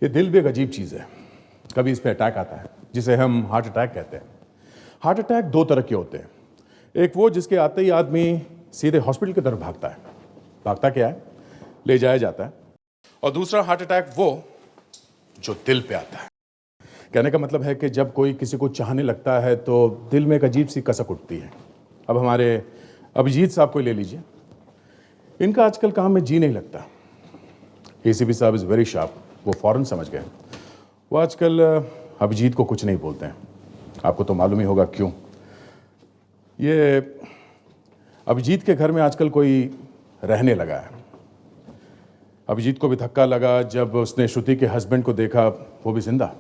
ये दिल भी एक अजीब चीज़ है। कभी इस पे अटैक आता है जिसे हम हार्ट अटैक कहते हैं। हार्ट अटैक दो तरह के होते हैं। एक वो जिसके आते ही आदमी सीधे हॉस्पिटल की तरफ भागता है। भागता क्या है, ले जाया जाता है। और दूसरा हार्ट अटैक वो जो दिल पे आता है। कहने का मतलब है कि जब कोई किसी को चाहने लगता है तो दिल में एक अजीब सी कसक उठती है। अब हमारे अभिजीत साहब को ले लीजिए, इनका आजकल काम में जी नहीं लगता। एसीपी साहब इज़ वेरी शार्प, वो फौरन समझ गए। वो आजकल अभिजीत को कुछ नहीं बोलते हैं। आपको तो मालूम ही होगा क्यों। ये अभिजीत के घर में आजकल कोई रहने लगा है। अभिजीत को भी धक्का लगा जब उसने श्रुति के हस्बैंड को देखा, वो भी जिंदा,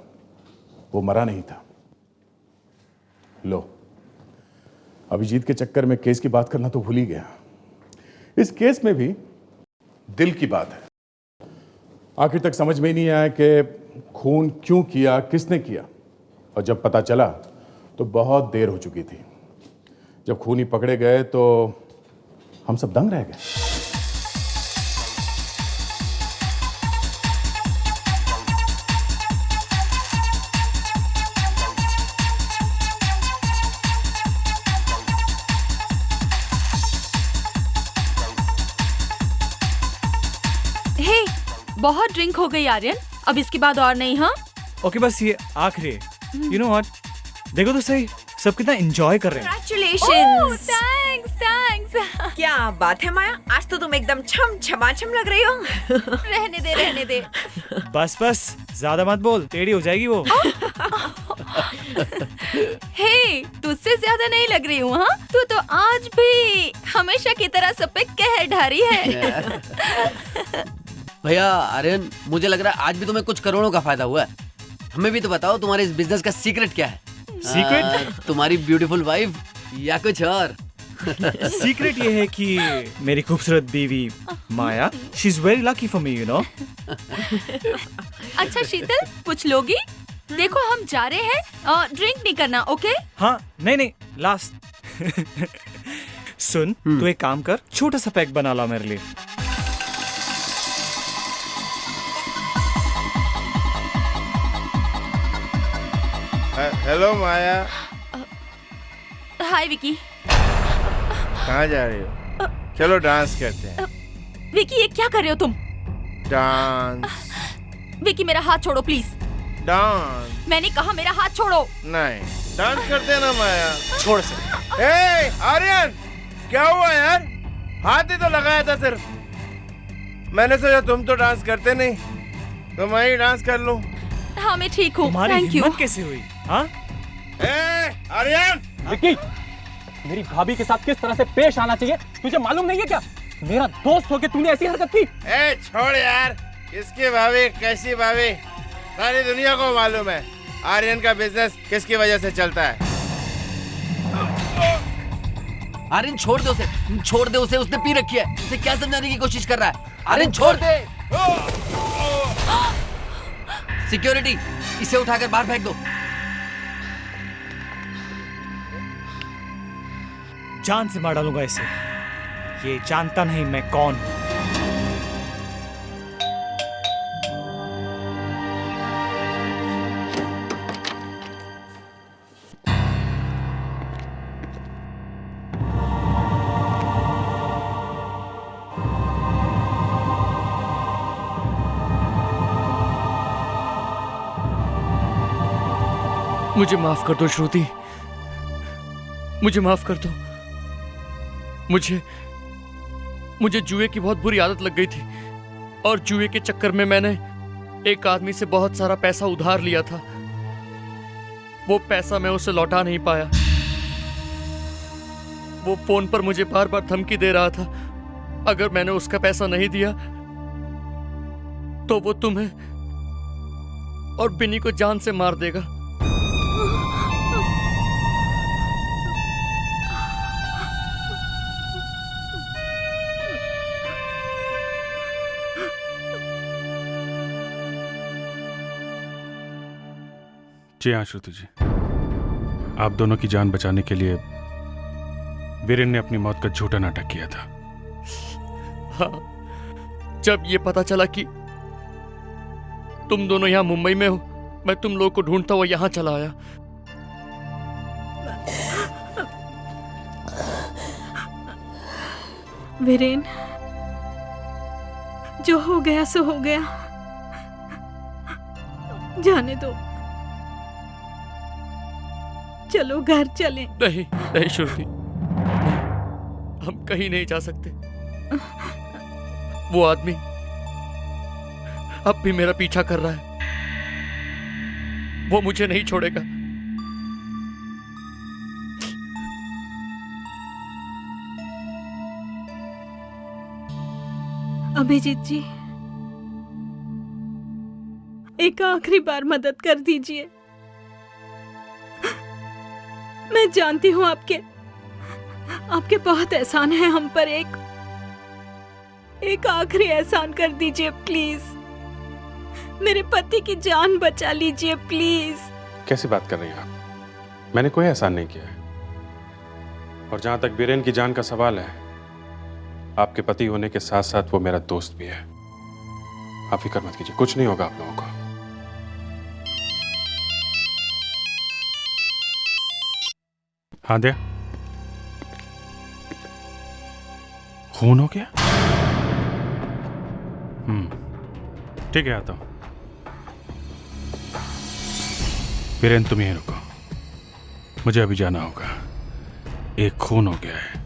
वो मरा नहीं था। लो, अभिजीत के चक्कर में केस की बात करना तो भूल ही गया। इस केस में भी दिल की बात है। आखिर तक समझ में ही नहीं आया कि खून क्यों किया, किसने किया। और जब पता चला तो बहुत देर हो चुकी थी। जब खूनी पकड़े गए तो हम सब दंग रह गए। हे, बहुत ड्रिंक हो गई आर्यन, अब इसके बाद और नहीं। हाँ ओके, बस ये आखिरी। यू नो व्हाट, देखो तो सही, सब कितना एंजॉय कर रहे हैं। Congratulations! Thanks thanks. क्या बात है माया, आज तो तुम एकदम छम छमाछम लग रही हो। रहने दे रहने दे। बस बस, ज्यादा मत बोल, टेढ़ी हो जाएगी वो। हे, तुझसे ज्यादा नहीं लग रही हूँ। हाँ, तू तो आज भी हमेशा की तरह सब पे कहर ढारी है। भैया आर्यन, मुझे लग रहा है आज भी तुम्हें कुछ करोड़ों का फायदा हुआ है। हमें भी तो बताओ, तुम्हारे इस बिजनेस का सीक्रेट क्या है? सीक्रेट? तुम्हारी ब्यूटीफुल वाइफ या कुछ और? सीक्रेट ये है कि मेरी खूबसूरत बीवी Maya, she is very lucky for me, you know. अच्छा शीतल, कुछ लोगी? देखो हम जा रहे हैं, ड्रिंक नहीं करना, ओके? हाँ, नहीं, लास्ट। सुन, तू एक काम कर, छोटा सा पैक बना ला मेरे लिए। हेलो माया, हाय विकी। कहाँ जा रही हो? चलो डांस करते हैं। विकी, ये क्या कर रहे हो तुम? डांस विकी, मेरा हाथ छोड़ो प्लीज। डांस मैंने कहा मेरा हाथ छोड़ो। नहीं, डांस करते हैं ना माया। छोड़ से। ए आर्यन, क्या हुआ यार? हाथ ही तो लगाया था सिर्फ। मैंने सोचा तुम तो डांस करते नहीं, तो मैं ही डांस कर लूं। हाँ मैं ठीक हूँ, तुम्हारी थैंक यू। हिम्मत कैसे हुई? हाँ, आर्यन, विक्की, मेरी भाभी के साथ किस तरह से पेश आना चाहिए तुझे मालूम नहीं है क्या? मेरा दोस्त होके तूने ऐसी हरकत की। छोड़ यार, इसकी भाभी कैसी भाभी सारी दुनिया को मालूम है। आर्यन का बिजनेस किसकी वजह से चलता है। आर्यन छोड़ दे उसे, उसने पी रखी है। उसे क्या समझाने की कोशिश कर रहा है? आर्यन छोड़ दे। सिक्योरिटी, इसे उठाकर बाहर फेंक दो। जान से मार डालूंगा इसे। ये जानता नहीं मैं कौन हूं। मुझे माफ कर दो श्रुति, मुझे माफ कर दो। मुझे जुए की बहुत बुरी आदत लग गई थी और जुए के चक्कर में मैंने एक आदमी से बहुत सारा पैसा उधार लिया था। वो पैसा मैं उसे लौटा नहीं पाया। वो फोन पर मुझे बार बार धमकी दे रहा था, अगर मैंने उसका पैसा नहीं दिया तो वो तुम्हें और बिनी को जान से मार देगा। जी हाँ श्रुति जी, आप दोनों की जान बचाने के लिए वीरेन ने अपनी मौत का झूठा नाटक किया था। हाँ, जब ये पता चला कि तुम दोनों यहाँ मुंबई में हो, मैं तुम लोग को ढूंढता हुआ यहाँ चला आया। वीरेन, जो हो गया सो हो गया, जाने दो। चलो घर चलें। नहीं नहीं श्रुति, नहीं, हम कहीं नहीं जा सकते। वो आदमी अब भी मेरा पीछा कर रहा है, वो मुझे नहीं छोड़ेगा। अभिजीत जी, एक आखिरी बार मदद कर दीजिए। मैं जानती हूँ आपके बहुत एहसान है हम पर। एक आखिरी एहसान कर दीजिए प्लीज। मेरे पति की जान बचा लीजिए प्लीज। कैसी बात कर रही हैं आप? मैंने कोई एहसान नहीं किया है। और जहां तक वीरेन की जान का सवाल है, आपके पति होने के साथ साथ वो मेरा दोस्त भी है। आप फिक्र मत कीजिए, कुछ नहीं होगा आप लोगों को। हाँ दे, खून हो गया? ठीक है, आता हूं। वीरेन तुम यहीं रुको, मुझे अभी जाना होगा। एक खून हो गया है।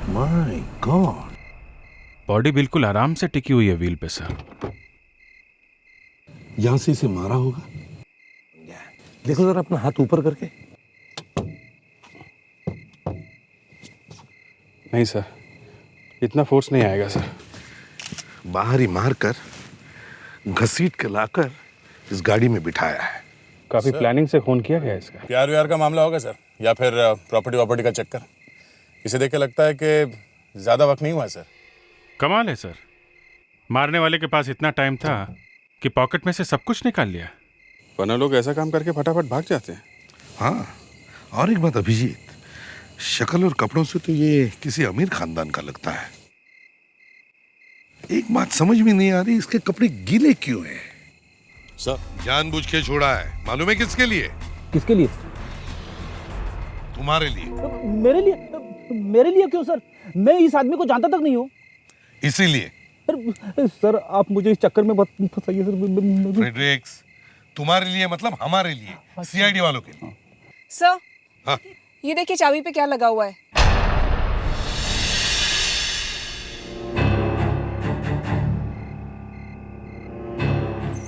माय गॉड, बॉडी बिल्कुल आराम से टिकी हुई है व्हील पे सर। यहां से इसे मारा होगा। देखो जरा अपना हाथ ऊपर करके। नहीं सर, इतना फोर्स नहीं आएगा सर। बाहर ही मारकर घसीट के लाकर इस गाड़ी में बिठाया है। काफी प्लानिंग से खून किया गया इसका। प्यार व्यार का मामला होगा सर, या फिर प्रॉपर्टी का चक्कर। इसे देख के लगता है कि ज्यादा वक्त नहीं हुआ सर। कमाल है सर, मारने वाले के पास इतना टाइम था कि पॉकेट में से सब कुछ निकाल लिया। वरना लोग ऐसा काम करके फटाफट भाग जाते हैं। हाँ, और एक बात अभिजीत, शक्ल और कपड़ों से तो ये किसी अमीर खानदान का लगता है। एक बात समझ में नहीं आ रही, इसके कपड़े गीले क्यों हैं? सर जानबूझ के छोड़ा है, मालूम है किसके लिए? किसके लिए? तुम्हारे लिए। मेरे लिए क्यों सर? मैं इस आदमी को जानता तक नहीं हूँ। इसीलिए। सर आप मुझे इस चक्कर में फंसाइए सर। फ्रेडरिक्स, तुम्हारे लिए मतलब हमारे लिए, सीआईडी वालों के लिए। सर, हाँ, ये देखिए चाबी पे क्या लगा हुआ है।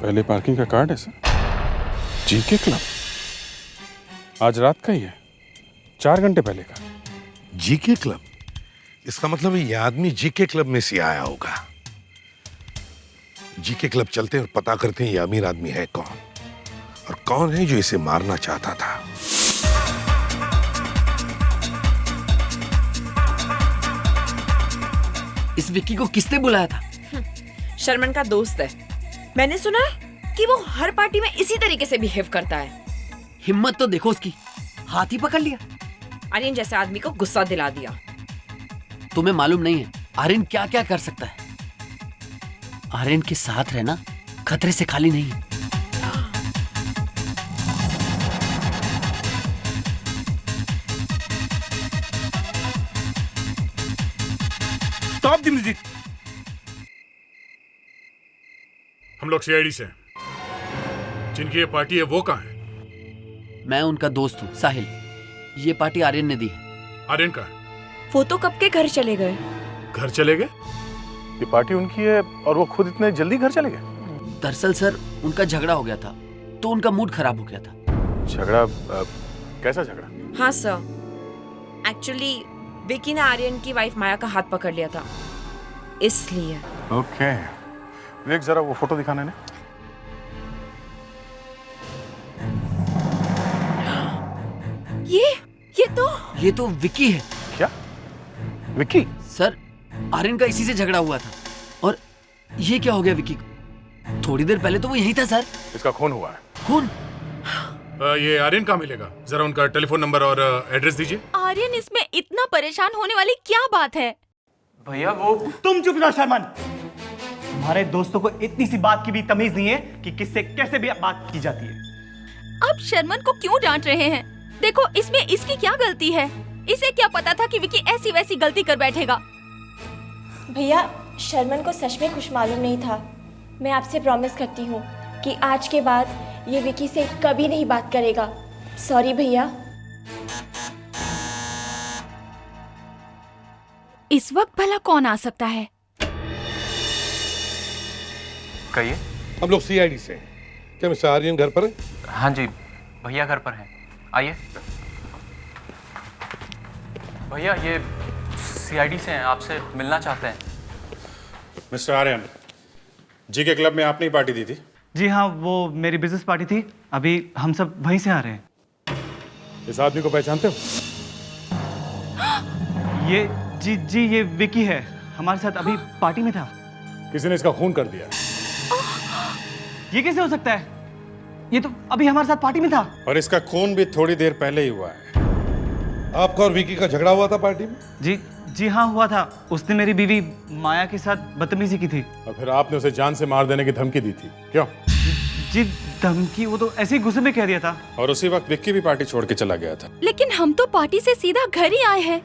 पहले पार्किंग का कार्ड है सर। जीके क्लब, आज रात का ही है, 4 घंटे पहले का। GK club? इसका मतलब ये आदमी जीके क्लब में से आया होगा। जीके क्लब चलते हैं और पता करते हैं ये अमीर आदमी है कौन, और कौन है जो इसे मारना चाहता था। इस विक्की को किसने बुलाया था? शर्मन का दोस्त है। मैंने सुना है कि वो हर पार्टी में इसी तरीके से बिहेव करता है। हिम्मत तो देखो उसकी, हाथ ही पकड़ लिया। आर्यन जैसे आदमी को गुस्सा दिला दिया। तुम्हें मालूम नहीं है आर्यन क्या क्या कर सकता है। आर्यन के साथ रहना खतरे से खाली नहीं है। Stop the music. हम लोग सीआईडी से हैं। जिनकी ये पार्टी है वो कहाँ है? मैं उनका दोस्त हूँ साहिल। ये पार्टी आर्यन ने दी है। आर्यन का? वो तो कब के घर चले गए। घर चले गए? ये पार्टी उनकी है और वो खुद इतने जल्दी घर चले गए? दरअसल सर उनका झगड़ा हो गया था तो उनका मूड खराब हो गया था। झगड़ा? कैसा झगड़ा? हाँ सर, एक्चुअली विकी ने आर्यन की वाइफ माया का हाथ पकड़ लिया था, इसलिए। ओके, देख जरा वो फोटो दिखाना है। ये तो विक्की है। क्या? विक्की? सर, आर्यन का इसी से झगड़ा हुआ था। और ये क्या हो गया विक्की को? थोड़ी देर पहले तो वो यहीं था सर। इसका खून हुआ है। खून? ये आर्यन कहाँ मिलेगा? जरा उनका टेलीफोन नंबर और एड्रेस दीजिए। आर्यन इसमें इतना परेशान होने वाली क्या बात है? भैया वो तुम चुप रहो शर्मन। तुम्हारे दोस्तों को इतनी सी बात की भी तमीज नहीं है कि किससे कैसे भी बात की जाती है। आप शर्मन को क्यों डांट रहे हैं? देखो इसमें इसकी क्या गलती है? इसे क्या पता था कि विकी ऐसी वैसी गलती कर बैठेगा? भैया शर्मन को सच में कुछ मालूम नहीं था। मैं आपसे प्रॉमिस करती हूँ कि आज के बाद ये विकी से कभी नहीं बात करेगा। सॉरी भैया। इस वक्त भला कौन आ सकता है? कहिए। हम लोग सीआईडी से हैं। क्या मिस्टर आर्यन घर पर है? हाँ जी भैया घर पर हैं। आइए। भैया ये सीआईडी से हैं, आपसे मिलना चाहते हैं। मिस्टर आर्यन, जी के क्लब में आपने ही पार्टी दी थी? जी हाँ, वो मेरी बिजनेस पार्टी थी। अभी हम सब वहीं से आ रहे हैं। इस आदमी को पहचानते हो? ये जी ये विकी है, हमारे साथ अभी पार्टी में था। किसी ने इसका खून कर दिया। ये कैसे हो सकता है? ये तो अभी हमारे साथ पार्टी में था। और इसका खून भी थोड़ी देर पहले ही हुआ है। आपका और विकी का झगड़ा हुआ था पार्टी में? जी हाँ हुआ था। उसने मेरी बीवी माया के साथ बदतमीजी की थी। और फिर आपने उसे जान से मार देने की धमकी दी थी, क्यों? जी धमकी? वो तो ऐसे ही गुस्से में कह दिया था। और उसी वक्त विक्की भी पार्टी छोड़ के चला गया था। लेकिन हम तो पार्टी से सीधा घर ही आए हैं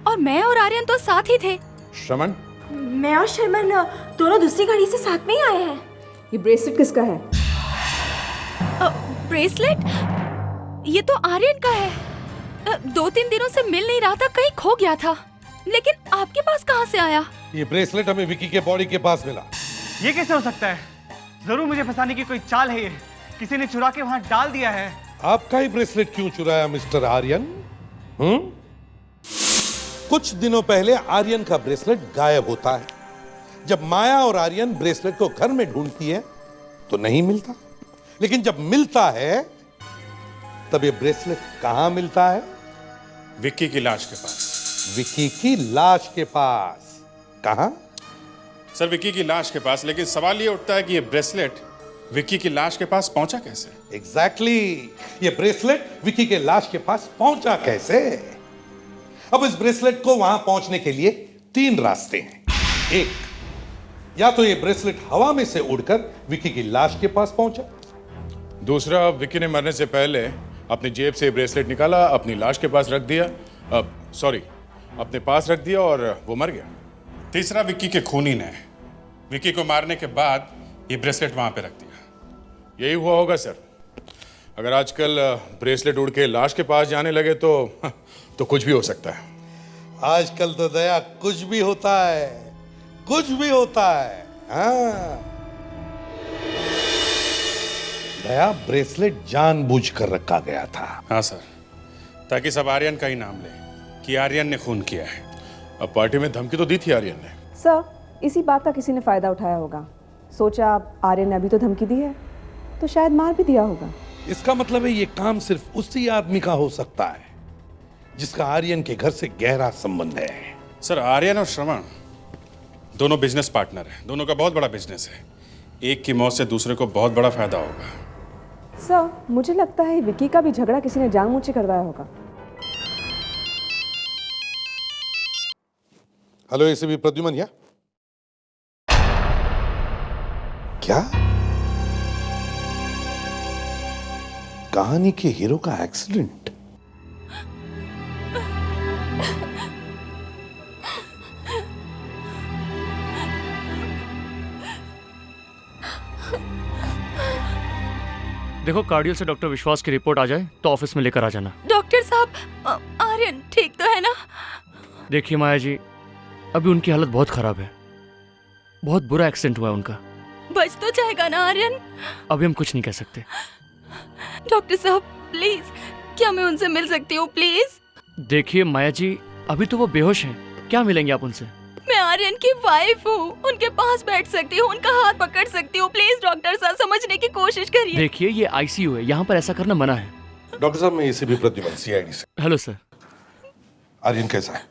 और मैं और आर्यन तो साथ ही थे। श्रमण? मैं और शर्मन दोनों दूसरी गाड़ी से साथ में ही आए हैं। ये ब्रेसलेट किसका है? ब्रेसलेट? ये तो आर्यन का है। 2-3 दिनों से मिल नहीं रहा था, कहीं खो गया था। लेकिन आपके पास कहाँ से आया? ये ब्रेसलेट हमें विकी के बॉडी के पास मिला। ये कैसे हो सकता है? जरूर मुझे फंसाने की कोई चाल है। ये किसी ने चुरा के वहां डाल दिया है। आपका ही ब्रेसलेट क्यों चुराया मिस्टर आर्यन? कुछ दिनों पहले आर्यन का ब्रेसलेट गायब होता है। जब माया और आर्यन ब्रेसलेट को घर में ढूंढती है तो नहीं मिलता, लेकिन जब मिलता है तब ये ब्रेसलेट कहां मिलता है? विक्की की लाश के पास। विक्की की लाश के पास? कहां? सर, विक्की की लाश के पास। लेकिन सवाल ये उठता है कि ये ब्रेसलेट विक्की की लाश के पास पहुंचा कैसे? एग्जैक्टली। ये ब्रेसलेट विक्की के लाश के पास पहुंचा कैसे? अब इस ब्रेसलेट को वहां पहुंचने के लिए 3 रास्ते हैं। एक, या तो ये ब्रेसलेट हवा में से उड़कर विक्की की लाश के पास पहुंचा। दूसरा, विक्की ने मरने से पहले अपनी जेब से ब्रेसलेट निकाला, अपनी लाश के पास रख दिया, अपने पास रख दिया और वो मर गया। तीसरा, विक्की के खूनी ने विक्की को मारने के बाद ये ब्रेसलेट वहां पे रख दिया। यही हुआ होगा सर। अगर आजकल ब्रेसलेट उड़ के लाश के पास जाने लगे तो कुछ भी हो सकता है। आजकल तो दया कुछ भी होता है, कुछ भी होता है। हाँ, दया ब्रेसलेट जानबूझकर रखा गया था। हाँ सर, ताकि सब आर्यन का ही नाम ले कि आर्यन ने खून किया है। अब पार्टी में धमकी तो दी थी आर्यन ने। सर, इसी बात का किसी ने फायदा उठाया होगा। सोचा आर्यन ने अभी तो धमकी दी है तो शायद मार भी दिया होगा। इसका मतलब है ये काम सिर्फ उसी आदमी का हो सकता है जिसका आर्यन के घर से गहरा संबंध है। सर, आर्यन और श्रवण दोनों बिजनेस पार्टनर हैं। दोनों का बहुत बड़ा बिजनेस है। एक की मौत से दूसरे को बहुत बड़ा फायदा होगा। सर, मुझे लगता है विक्की का भी झगड़ा किसी ने जानबूझ के करवाया होगा। हेलो एसीपी प्रद्युमन, या क्या कहानी के हीरो का एक्सीडेंट? देखो, कार्डियो से डॉक्टर विश्वास की रिपोर्ट आ जाए तो ऑफिस में लेकर आ जाना। डॉक्टर साहब, आर्यन ठीक तो है ना? देखिए माया जी, अभी उनकी हालत बहुत खराब है। बहुत बुरा एक्सीडेंट हुआ है उनका। बच तो जाएगा ना आर्यन? अभी हम कुछ नहीं कह सकते। डॉक्टर साहब प्लीज, क्या मैं उनसे मिल सकती हूँ प्लीज? देखिए माया जी, अभी तो वो बेहोश हैं। क्या मिलेंगे आप उनसे? मैं आर्यन की वाइफ हूँ, उनके पास बैठ सकती हूँ, उनका हाथ पकड़ सकती हूँ। प्लीज डॉक्टर साहब समझने की कोशिश करिए। देखिए, ये आईसीयू है, यहाँ पर ऐसा करना मना है। डॉक्टर साहब, मैं एसीपी प्रद्युमन, सीआईडी से। Hello sir. आर्यन कैसा है?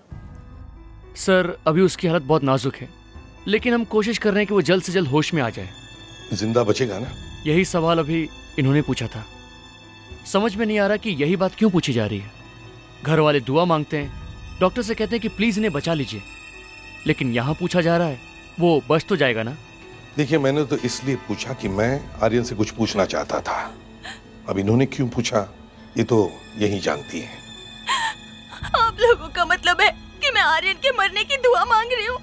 सर अभी उसकी हालत बहुत नाजुक है, लेकिन हम कोशिश कर रहे हैं कि वो जल्द से जल्द होश में आ जाए। जिंदा बचेगा ना? यही सवाल अभी इन्होंने पूछा था। समझ में नहीं आ रहा कि यही बात क्यों पूछी जा रही है। घर वाले दुआ मांगते हैं, डॉक्टर से कहते हैं कि प्लीज इन्हें बचा लीजिए, लेकिन यहाँ पूछा जा रहा है वो बच तो जाएगा ना। देखिए, मैंने तो इसलिए पूछा कि मैं आर्यन से कुछ पूछना चाहता था। अब इन्होंने क्यों पूछा ये तो यही जानती है। आप लोगों का मतलब है कि मैं आर्यन के मरने की दुआ मांग रही हूँ?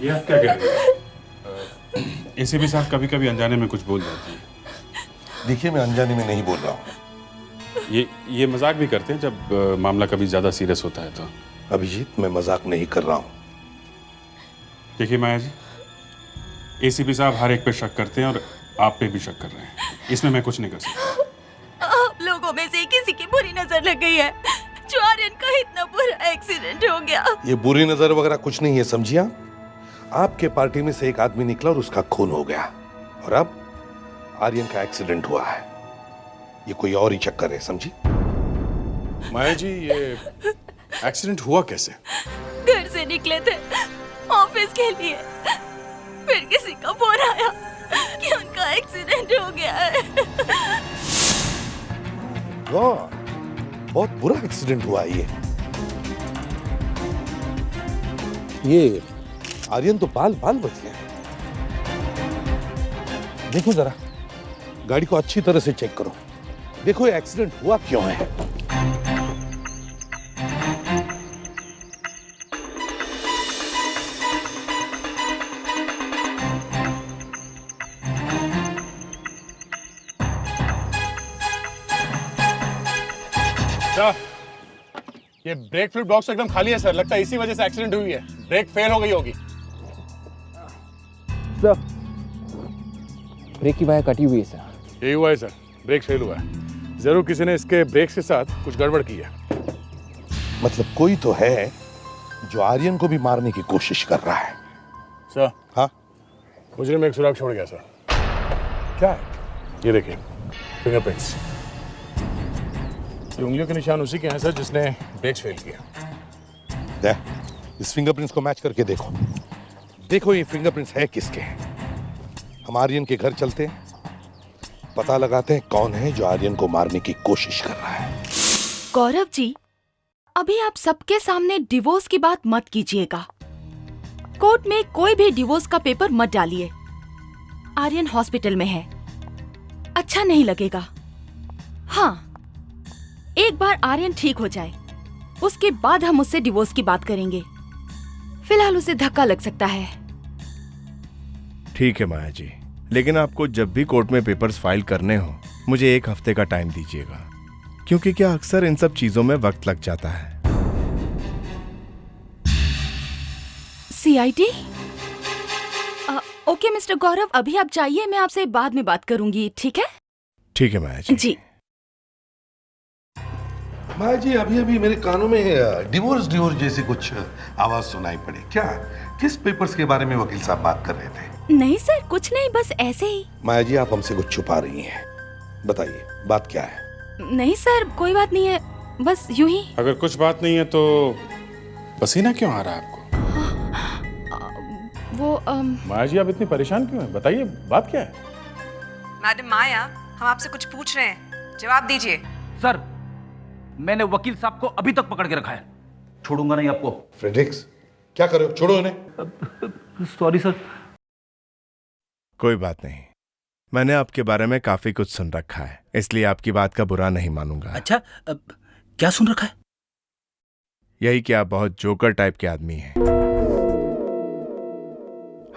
ये आप क्या कह रहे हैं? एसीपी साहब कभी कभी अनजाने में कुछ बोल जाती है। देखिए, मैं अनजाने में नहीं बोल रहा हूँ। ये मजाक भी करते हैं जब मामला कभी ज्यादा सीरियस होता है तो। अभिजीत, मैं मजाक नहीं कर रहा हूँ। देखिए माया जी, एसीपी साहब हर एक पे शक करते हैं और आप पे भी शक कर रहे हैं, इसमें मैं कुछ नहीं कर सकता। आप लोगों में से किसी की बुरी नजर लग गई है जो आर्यन का इतना बुरा एक्सीडेंट हो गया। ये बुरी नजर वगैरह कुछ नहीं है, समझिए आप। आपके पार्टी में से एक आदमी निकला और उसका खून हो गया, और अब आर्यन का एक्सीडेंट हुआ है। ये कोई और ही चक्कर है, समझी? माया जी, ये एक्सीडेंट हुआ कैसे? घर से निकले थे ऑफिस के लिए, फिर किसी का फोन आया कि उनका एक्सीडेंट हो गया है। गॉड, बहुत बुरा एक्सीडेंट हुआ है ये आर्यन तो बाल बाल बच गए। देखो जरा, गाड़ी को अच्छी तरह से चेक करो, देखो ये एक्सीडेंट हुआ क्यों है। ये ब्रेक फ्लूइड बॉक्स एकदम खाली है सर, लगता है इसी वजह से एक्सीडेंट हुई है। ब्रेक फेल हो गई होगी। सर, ब्रेक की वायर कटी हुई है सर। यही हुआ है सर, ब्रेक फेल हुआ है। जरूर किसी ने इसके ब्रेक के साथ कुछ गड़बड़ की है। मतलब कोई तो है जो आर्यन को भी मारने की कोशिश कर रहा है। सर, हाँ, मुजरिम एक सुराग छोड़ गया सर। क्या है? ये देखिए, फिंगरप्रिंट्स। ये उंगलियों के निशान उसी के हैं सर जिसने ब्रेक्स फेल किया। इस फिंगरप्रिंट्स को मैच करके देखो। देखो ये फिंगरप्रिंट्स है किसके हैं। हम आर्यन के घर चलते हैं, पता लगाते हैं कौन है जो आर्यन को मारने की कोशिश कर रहा है। गौरव जी, अभी आप सबके सामने डिवोर्स की बात मत कीजिएगा। कोर्ट में कोई भी डिवोर्स का पेपर मत डालिए। आर्यन हॉस्पिटल में है, अच्छा नहीं लगेगा। हाँ, एक बार आर्यन ठीक हो जाए उसके बाद हम उससे डिवोर्स की बात करेंगे। फिलहाल उसे धक्का लग सकता है। ठीक है माया जी, लेकिन आपको जब भी कोर्ट में पेपर्स फाइल करने हो मुझे 1 हफ्ते का टाइम दीजिएगा, क्योंकि क्या अक्सर इन सब चीजों में वक्त लग जाता है। सीआईडी? ओके मिस्टर गौरव, अभी आप जाइए, मैं आपसे बाद में बात करूंगी, ठीक है? ठीक है माया जी। जी। माया जी, अभी अभी मेरे कानों में डिवोर्स जैसी कुछ आवाज सुनाई पड़ी। क्या, किस पेपर्स के बारे में वकील साहब बात कर रहे थे? नहीं सर, कुछ नहीं, बस ऐसे ही। माया जी, आप हमसे कुछ छुपा रही हैं, बताइए बात क्या है? नहीं सर, कोई बात नहीं है, बस यूं ही। अगर कुछ बात नहीं है तो पसीना क्यों आ रहा है आपको? वो माया जी, आप इतनी परेशान क्यों हैं? बताइए बात क्या है? मैडम माया, हम आपसे कुछ पूछ रहे हैं, जवाब दीजिए। सर, मैंने वकील साहब को अभी तक पकड़ के रखा है, छोड़ूंगा नहीं आपको। फ्रेडरिक्स, क्या कर रहे हो? छोड़ो इन्हें। Sorry sir. कोई बात नहीं, मैंने आपके बारे में काफी कुछ सुन रखा है, इसलिए आपकी बात का बुरा नहीं मानूंगा। अच्छा, क्या सुन रखा है? यही कि आप बहुत जोकर टाइप के आदमी हैं।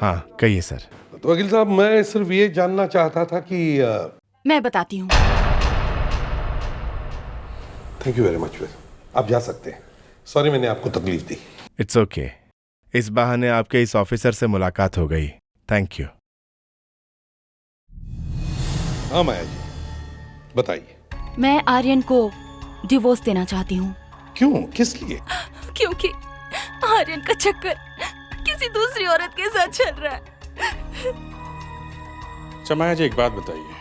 हाँ, कहिए सर। तो वकील साहब, मैं सिर्फ ये जानना चाहता था कि मैं बताती हूँ। Thank you very much. आप जा सकते हैं। सॉरी मैंने आपको तकलीफ दी। It's okay. इस बहाने आपके इस ऑफिसर से मुलाकात हो गई। Thank you. हाँ माया जी, बताइए। मैं आर्यन को डिवोर्स देना चाहती हूँ। क्यों, किस लिए? क्योंकि आर्यन का चक्कर किसी दूसरी औरत के साथ चल रहा है। अच्छा माया जी, एक बात बताइए,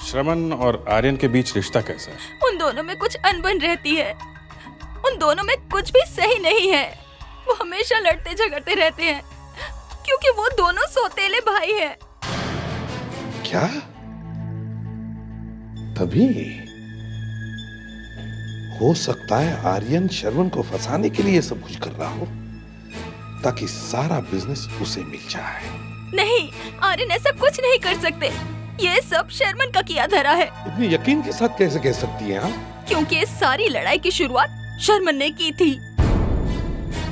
श्रवण और आर्यन के बीच रिश्ता कैसा है? उन दोनों में कुछ अनबन रहती है। उन दोनों में कुछ भी सही नहीं है। वो हमेशा लड़ते झगड़ते रहते हैं क्योंकि वो दोनों सौतेले भाई हैं। क्या? तभी हो सकता है आर्यन शर्वण को फंसाने के लिए सब कुछ कर रहा हो ताकि सारा बिजनेस उसे मिल जाए। नहीं, आर्यन ऐसा कुछ नहीं कर सकते। ये सब शर्मन का किया धरा है। इतनी यकीन के साथ कैसे कह सकती हैं आप? क्योंकि इस सारी लड़ाई की शुरुआत शर्मन ने की थी।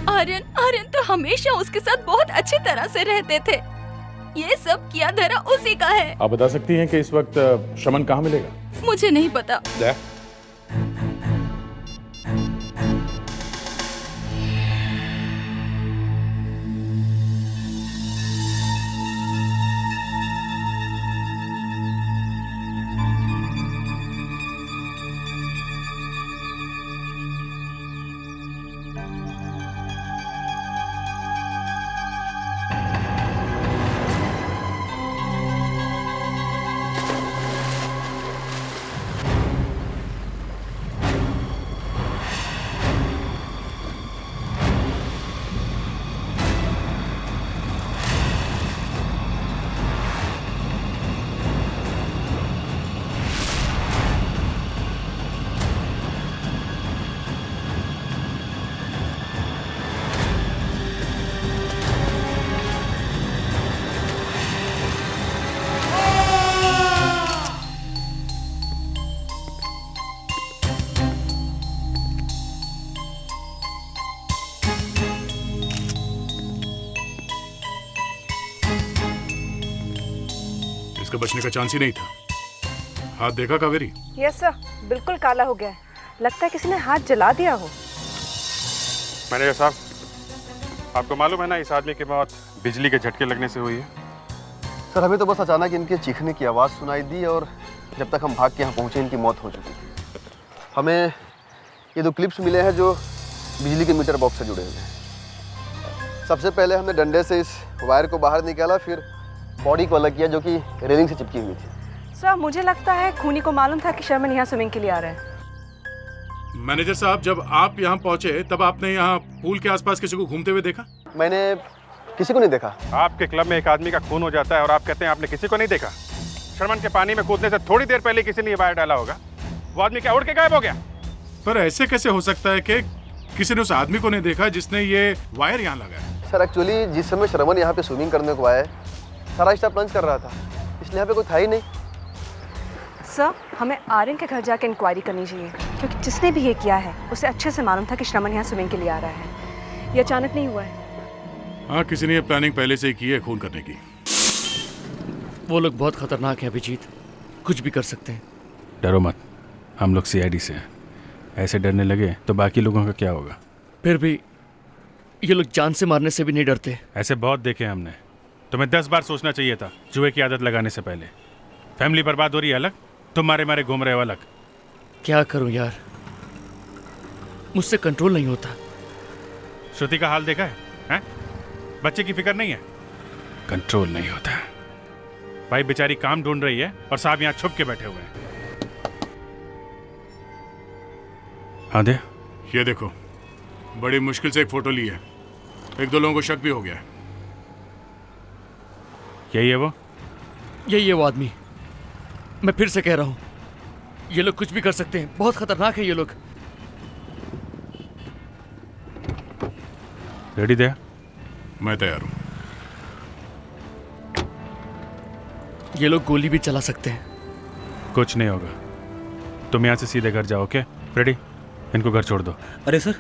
आर्यन तो हमेशा उसके साथ बहुत अच्छी तरह से रहते थे। ये सब किया धरा उसी का है। आप बता सकती हैं कि इस वक्त शमन कहाँ मिलेगा? मुझे नहीं पता। इसका बचने का चांस ही नहीं था। हाथ देखा कावेरी? यस सर, बिल्कुल काला हो गया है। लगता है किसी ने हाथ जला दिया हो। मैनेजर साहब, आपको मालूम है ना इस आदमी की मौत बिजली के झटके लगने से हुई है? सर हमें तो बस अचानक इनके चीखने की आवाज़ सुनाई दी और जब तक हम भाग के यहाँ पहुँचे इनकी मौत हो चुकी थी। हमें ये 2 क्लिप्स मिले हैं जो बिजली के मीटर बॉक्स से जुड़े हुए हैं। सबसे पहले हमने डंडे से इस वायर को बाहर निकाला, फिर बॉडी को अलग किया जो कि रेलिंग से चिपकी हुई थी। सर मुझे लगता है खूनी को मालूम था कि शर्मन यहाँ स्विमिंग के लिए आ रहे हैं। मैनेजर साहब, जब आप यहाँ पहुँचे तब आपने यहाँ पूल के आसपास किसी को घूमते हुए देखा? मैंने किसी को नहीं देखा। आपके क्लब में एक आदमी का खून हो जाता है और आप कहते हैं आपने किसी को नहीं देखा? शर्मन के पानी में कूदने से थोड़ी देर पहले किसी ने ये वायर डाला होगा। वो आदमी क्या उड़ के गायब हो गया? पर ऐसे कैसे हो सकता है कि किसी ने उस आदमी को नहीं देखा जिसने ये वायर यहाँ लगाया? सर एक्चुअली जिस समय शर्मन यहाँ पे स्विमिंग करने को आया, सारा स्टाफ लंच कर रहा था, इसलिए यहाँ पे कोई था ही नहीं। सर हमें आर्यन के घर जाकर इंक्वायरी करनी चाहिए क्योंकि जिसने भी ये किया है उसे अच्छे से मालूम था कि शर्मन यहाँ स्विमिंग के लिए आ रहा है। ये अचानक नहीं हुआ है। हाँ, किसी ने ये प्लानिंग पहले से ही की है खून करने की। वो लोग बहुत खतरनाक हैं अभिजीत, कुछ भी कर सकते हैं। डरो मत, हम लोग CID से हैं। ऐसे डरने लगे तो बाकी लोगों का क्या होगा? फिर भी ये लोग जान से मारने से भी नहीं डरते। ऐसे बहुत देखे हमने। तुम्हें 10 बार सोचना चाहिए था जुए की आदत लगाने से पहले। फैमिली बर्बाद हो रही है अलग, तुम मारे मारे घूम रहे हो अलग। क्या करूं यार, मुझसे कंट्रोल नहीं होता। श्रुति का हाल देखा है, हैं? बच्चे की फिक्र नहीं है, कंट्रोल नहीं होता। भाई बेचारी काम ढूंढ रही है और साहब यहाँ छुप के बैठे हुए हैं। हाँ दे, ये देखो, बड़ी मुश्किल से एक फोटो ली है। 1-2 लोगों को शक भी हो गया है। यही है वो? यही है वो आदमी। मैं फिर से कह रहा हूं, ये लोग कुछ भी कर सकते हैं, बहुत खतरनाक है ये लोग। रेडी दे? मैं तैयार हूं। ये लोग गोली भी चला सकते हैं। कुछ नहीं होगा, तुम यहाँ से सीधे घर जाओ। ओके फ्रेडी, इनको घर छोड़ दो। अरे सर,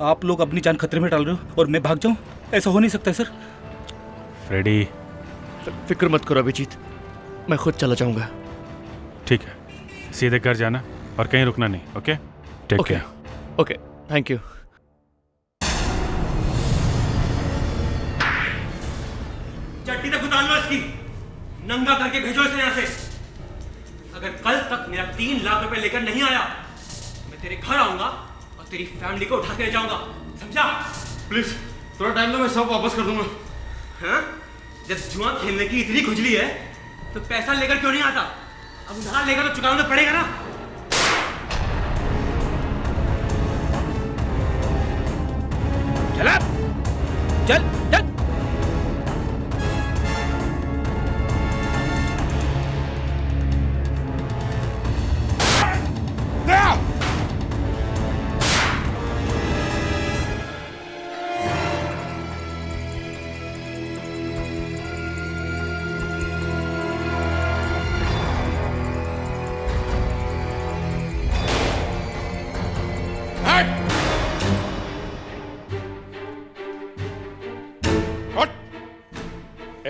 आप लोग अपनी जान खतरे में डाल रहे हो और मैं भाग जाऊं? ऐसा हो नहीं सकता सर। फ्रेडी, फिक्र मत करो अभिजीत, मैं खुद चला जाऊंगा। ठीक है, सीधे घर जाना और कहीं रुकना नहीं। Okay, take care. Okay, thank you. चट्टी तक उतार लो इसकी, नंगा करके भेजो इसे यहाँ से। अगर कल तक मेरा 3 लाख रुपए लेकर नहीं आया, मैं तेरे घर आऊंगा और तेरी फैमिली को उठा के ले जाऊंगा, समझा? प्लीज थोड़ा टाइम दो, मैं सब वापस कर दूंगा। हाँ? जब जुआ खेलने की इतनी खुजली है तो पैसा लेकर क्यों नहीं आता? अब उधार लेकर तो चुकाना पड़ेगा ना।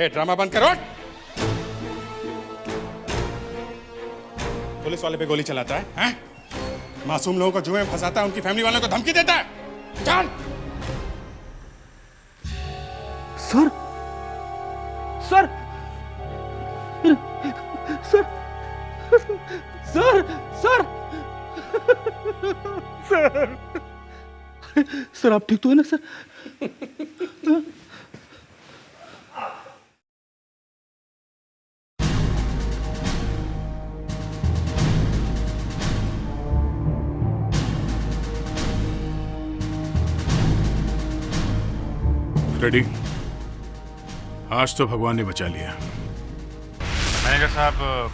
ए, ड्रामा बंद करो। पुलिस वाले पे गोली चलाता है, हैं? मासूम लोगों को जुए में फंसाता है, उनकी फैमिली वालों को धमकी देता है। चल। Sir sir sir sir sir sir sir आप ठीक तो है ना सर? फ्रेडी, आज तो भगवान ने बचा लिया। मैनेजर साहब,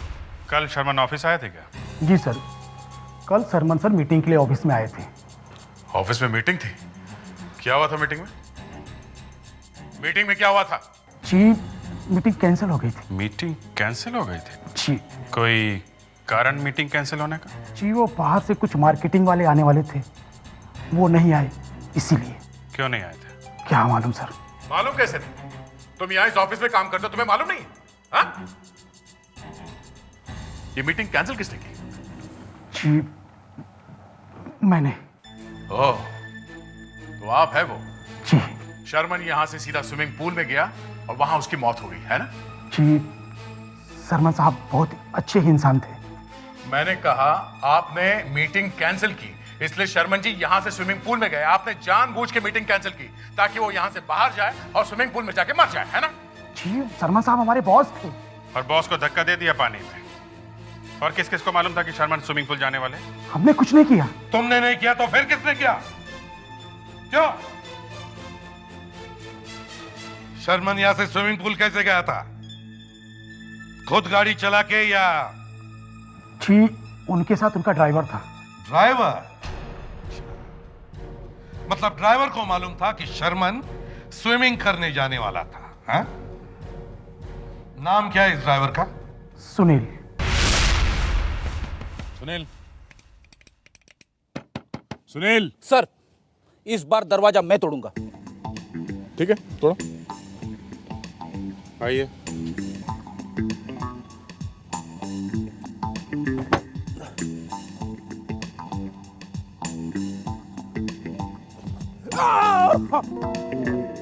कल शर्मन ऑफिस आए थे क्या? जी सर, कल शर्मन सर मीटिंग के लिए ऑफिस में आए थे। ऑफिस में मीटिंग थी? क्या हुआ था मीटिंग में? मीटिंग में क्या हुआ था? जी, मीटिंग कैंसिल हो गई थी। मीटिंग कैंसिल हो गई थी? जी। कोई कारण मीटिंग कैंसिल होने का? जी, वो बाहर से कुछ मार्केटिंग वाले आने वाले थे, वो नहीं आए, इसीलिए। क्यों नहीं आए थे? क्या मालूम सर। मालूम कैसे नहीं? तुम यहाँ इस ऑफिस में काम करते हो, तुम्हें मालूम नहीं? हाँ? ये मीटिंग कैंसिल किसने की? जी, मैंने। ओह, तो आप है वो? जी। शर्मन यहाँ से सीधा स्विमिंग पूल में गया और वहां उसकी मौत हो गई, है ना? जी, शर्मन साहब बहुत अच्छे इंसान थे। मैंने कहा आपने मीटिंग कैंसिल की, इसलिए शर्मन जी यहाँ से स्विमिंग पूल में गए। आपने जानबूझ के मीटिंग कैंसिल की ताकि वो यहाँ से बाहर जाए और स्विमिंग पूल में जाके मर जाए, है ना? जी, शर्मन साहब हमारे बॉस थे। और बॉस को धक्का दे दिया पानी में। और किस किस को मालूम था कि शर्मन स्विमिंग पूल जाने वाले? हमने कुछ नहीं किया। तुमने नहीं किया तो फिर किसने किया? क्यों? शर्मन यहां से स्विमिंग पूल कैसे गया था? खुद गाड़ी चला के या? जी, उनके साथ उनका ड्राइवर था। ड्राइवर? मतलब ड्राइवर को मालूम था कि शर्मन स्विमिंग करने जाने वाला था, हाँ? नाम क्या है इस ड्राइवर का? सुनील। सुनील, सुनील। सर, इस बार दरवाजा मैं तोड़ूंगा। ठीक है, तोड़ो। आइए।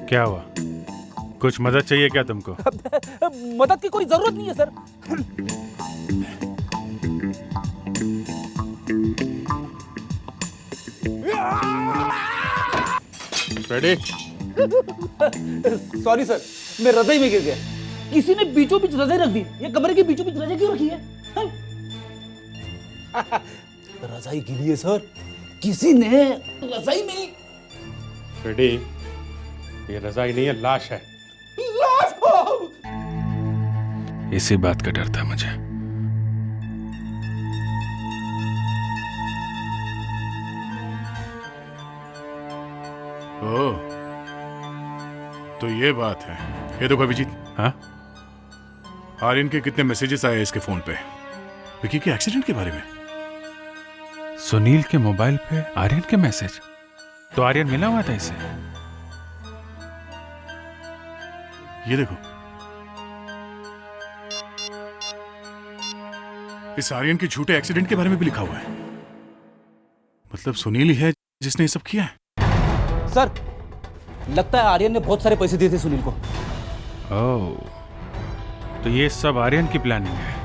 क्या हुआ? कुछ मदद चाहिए क्या तुमको? मदद की कोई जरूरत नहीं है सर। रेडी? सॉरी सर, मैं रजाई में गिर गया। किसी ने बीचों बीच रजाई रख दी। ये कमरे के बीचों बीच रजाई क्यों रखी है? रजाई गिरी है सर, किसी ने रजाई में। रेडी? ये रजाई नहीं है, लाश है। लाश? इसी बात का डर था मुझे। ओह, तो ये बात है। ये देखो अभिजीत। हाँ? आर्यन के कितने मैसेजेस आए इसके फोन पे विकी के एक्सीडेंट के बारे में। सुनील के मोबाइल पे आर्यन के मैसेज? तो आर्यन मिला हुआ था इसे? ये देखो, इस आर्यन के झूठे एक्सीडेंट के बारे में भी लिखा हुआ है। मतलब सुनील ही है जिसने ये सब किया है। सर, लगता है आर्यन ने बहुत सारे पैसे दिए थे सुनील को। ओह, तो ये सब आर्यन की प्लानिंग है।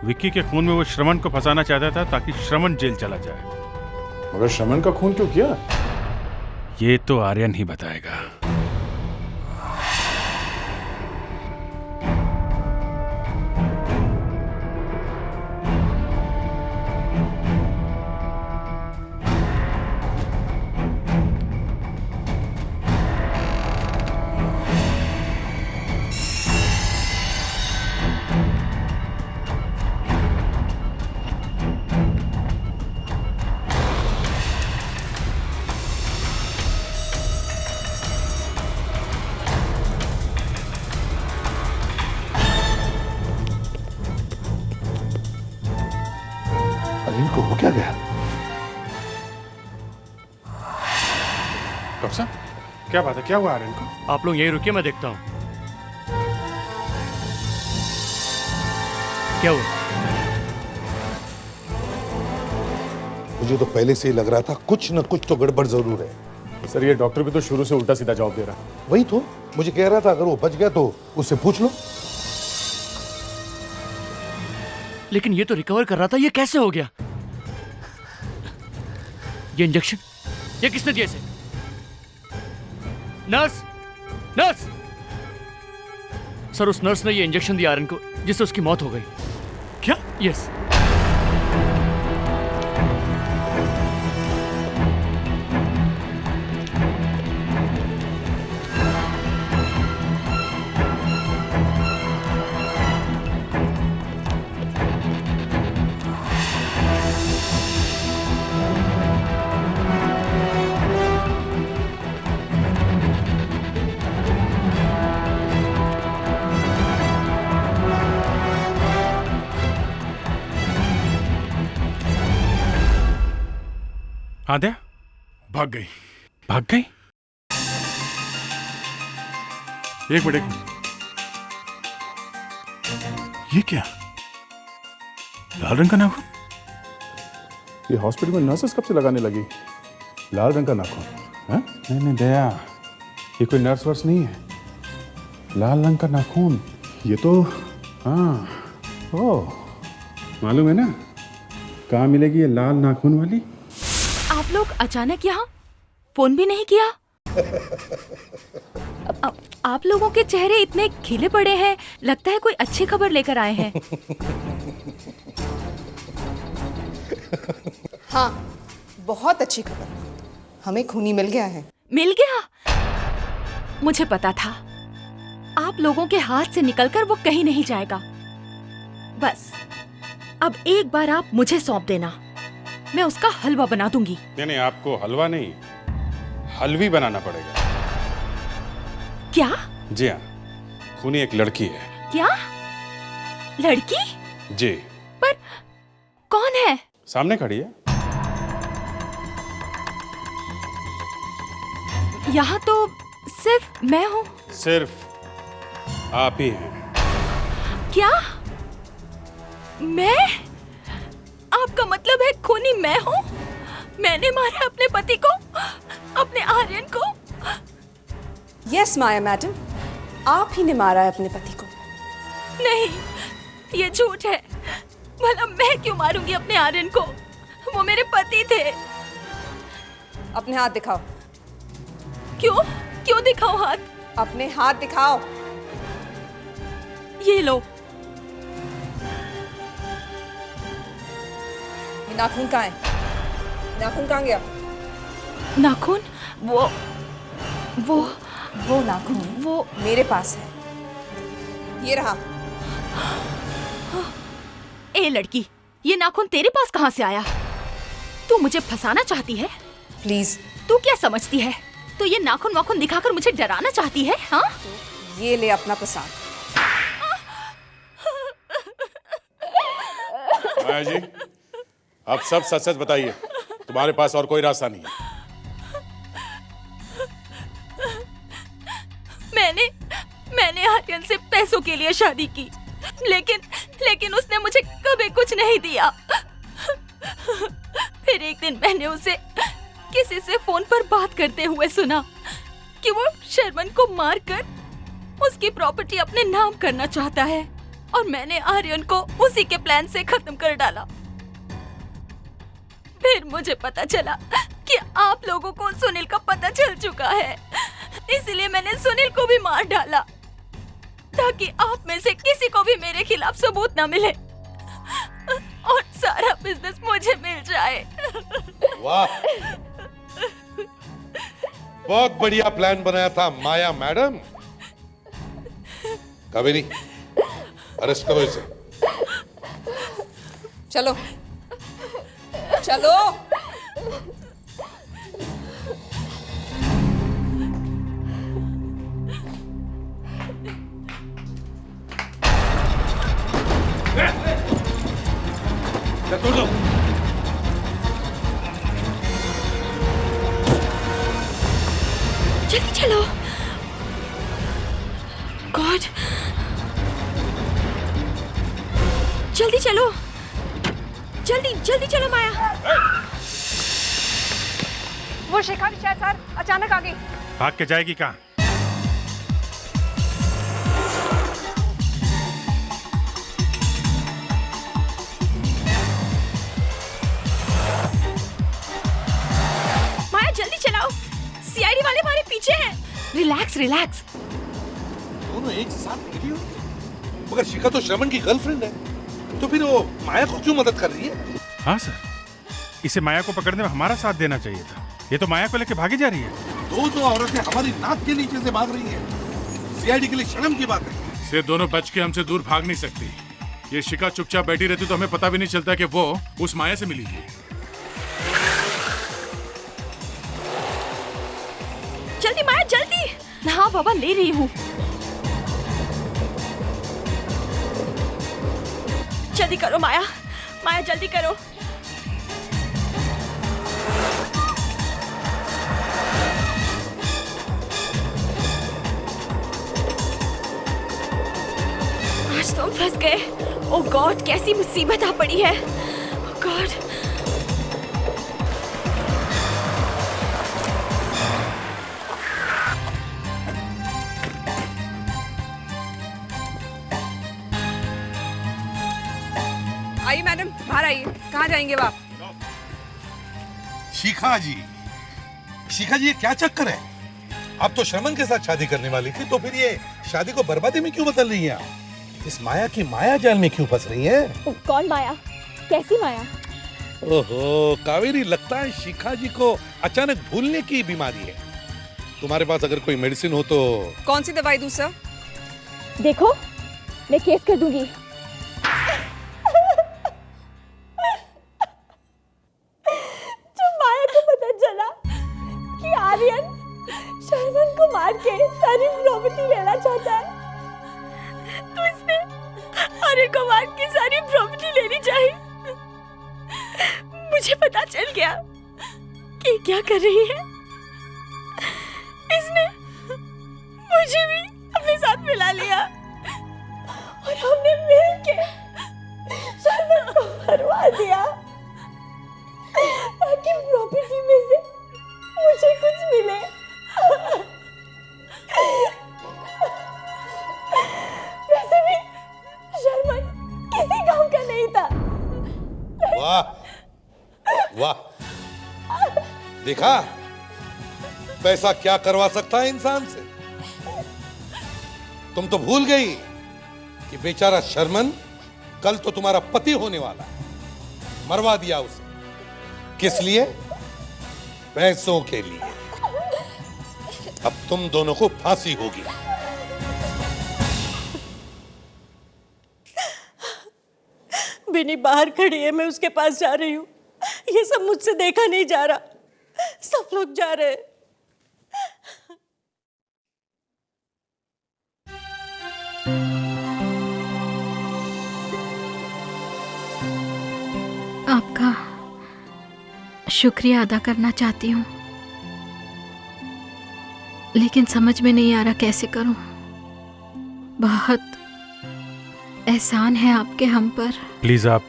विक्की के खून में वो श्रमण को फंसाना चाहता था ताकि श्रमण जेल चला जाए। मगर श्रमण का खून क्यों किया? ये तो आर्यन ही बताएगा। इनको हो क्या गया? डॉक्टर साहब, क्या बात है? क्या हुआ आर्यन को? आप लोग यहीं रुकिए, मैं देखता हूँ। क्या हुआ? मुझे तो पहले से ही लग रहा था कुछ न कुछ तो गड़बड़ जरूर है। सर ये डॉक्टर भी तो शुरू से उल्टा सीधा जवाब दे रहा। वही तो मुझे कह रहा था, अगर वो बच गया तो उससे पूछ लो। लेकिन ये तो रिकवर कर रहा था, ये कैसे हो गया? ये इंजेक्शन ये किसने दिया इसे? Nurse, nurse! सर उस नर्स ने ये इंजेक्शन दिया आर्यन को जिससे उसकी मौत हो गई। क्या? यस। आद्या भाग गई। भाग गई? एक मिनट। ये क्या? लाल रंग का नाखून? ये हॉस्पिटल में नर्सेस कब से लगाने लगी लाल रंग का नाखून? हाँ? नहीं दया, ये कोई नर्स वर्स नहीं है। लाल रंग का नाखून ये तो, हाँ, ओह मालूम है ना कहाँ मिलेगी ये लाल नाखून वाली? आप लोग अचानक यहाँ? फोन भी नहीं किया? आप लोगों के चेहरे इतने खिले पड़े हैं, लगता है कोई अच्छी खबर लेकर आए हैं। हाँ, बहुत अच्छी खबर, हमें खूनी मिल गया है। मिल गया? मुझे पता था आप लोगों के हाथ से निकलकर वो कहीं नहीं जाएगा। बस अब एक बार आप मुझे सौंप देना, मैं उसका हलवा बना दूंगी। नहीं, आपको हलवा नहीं, हलवी बनाना पड़ेगा। क्या? जी हाँ, खूनी एक लड़की है। क्या? लड़की? जी। पर कौन है? सामने खड़ी है। यहाँ तो सिर्फ मैं हूँ। सिर्फ आप ही हैं। क्या? मैं? आपका मतलब है खूनी मैं हूँ? मैंने मारा अपने पति को, अपने आर्यन को? यस माया मैडम, आप ही ने मारा है अपने पति को। नहीं, ये झूठ है। भला मैं क्यों मारूंगी अपने आर्यन को? वो मेरे पति थे। अपने हाथ दिखाओ। क्यों? क्यों दिखाओ हाथ? अपने हाथ दिखाओ। ये लो। ये नाखून कहाँ है? नाखून कहाँ गया? नाखून? वो नाखून वो मेरे पास है। ये रहा। ए लड़की, ये नाखून तेरे पास कहाँ से आया? तू मुझे फंसाना चाहती है? प्लीज। तू क्या समझती है? तो ये नाखून वाखून दिखाकर मुझे डराना चाहती है? हाँ? तो ये ले अपना प्रसाद। माया जी, अब सब सच सच बताइए, तुम्हारे पास और कोई रास्ता नहीं है। मैंने आर्यन से पैसों के लिए शादी की, लेकिन उसने मुझे कभी कुछ नहीं दिया। फिर एक दिन मैंने उसे किसी से फोन पर बात करते हुए सुना कि वो शर्मन को मारकर उसकी प्रॉपर्टी अपने नाम करना चाहता है, और मैंने आर्यन को उसी के प्लान से खत्म कर डाला। फिर मुझे पता चला कि आप लोगों को सुनील का पता चल चुका है, इसलिए मैंने सुनील को भी मार डाला ताकि आप में से किसी को भी मेरे खिलाफ सबूत न मिले और सारा बिजनेस मुझे मिल जाए। वाह, बहुत बढ़िया प्लान बनाया था माया मैडम। कावेरी, अरेस्ट करो इसे। चलो चलो। जल्दी चलो। गॉड, जल्दी चलो, जल्दी जल्दी चलो माया। वो शिखा भी शायद सर अचानक आ गई। भाग के जाएगी कहाँ? माया जल्दी चलाओ, सीआईडी वाले हमारे पीछे हैं। Relax relax. दोनों एक साथ निकली हो? मगर शिखा तो श्रवण की गर्लफ्रेंड है, तो फिर वो माया को क्यों मदद कर रही है? हाँ सर, इसे माया को पकड़ने में हमारा साथ देना चाहिए था। ये तो माया को लेके भागी जा रही है। दो औरतें हमारी नाक के नीचे से भाग रही है। सीआईडी के लिए शर्म की बात है। से दोनों बच के हमसे दूर भाग नहीं सकती। ये शिखा चुपचाप बैठी रहती तो हमें पता भी नहीं चलता कि वो उस माया से मिली है। जल्दी माया जल्दी। हाँ बाबा ले रही हूँ। जल्दी करो माया, माया जल्दी करो। आज तो हम फंस गए। ओ गॉड, कैसी मुसीबत आ पड़ी है। ओ गॉड। आइए मैडम, बाहर आइए। कहाँ जाएंगे आप? शिखा जी, शिखा जी ये क्या चक्कर है? आप तो श्रवण के साथ शादी करने वाली थी, तो फिर ये शादी को बर्बादी में क्यों बदल रही हैं आप? इस माया की माया जाल में क्यों फंस रही हैं? कौन माया? कैसी माया? ओहो कावेरी, लगता है शिखा जी को अचानक भूलने की बीमारी है। तुम्हारे पास अगर कोई मेडिसिन हो तो। कौन सी दवाई दूं सर? देखो, मैं केस कर दूंगी। जब माया को पता चला कि आर्यन शर्मन को मार के सारी प्रॉपर्टी लेना चाहता है, तो इसने आर्यन को मार के सारी प्रॉपर्टी लेनी चाहिए। मुझे पता चल गया कि क्या कर रही है। इसने मुझे भी अपने साथ मिला लिया और हमने मिलके शर्मन को मरवा दिया ताकि प्रॉपर्टी में से मुझे कुछ मिले। वैसे भी शर्मन किसी गांव का नहीं था। वाह वाह, देखा पैसा क्या करवा सकता है इंसान से। तुम तो भूल गई कि बेचारा शर्मन कल तो तुम्हारा पति होने वाला है। मरवा दिया उसे। किस लिए? पैसों के लिए। अब तुम दोनों को फांसी होगी। बिनी बाहर खड़ी है, मैं उसके पास जा रही हूँ। ये सब मुझसे देखा नहीं जा रहा, सब लोग जा रहे हैं। आपका शुक्रिया अदा करना चाहती हूँ, लेकिन समझ में नहीं आ रहा कैसे करूँ। बहुत एहसान है आपके हम पर। प्लीज आप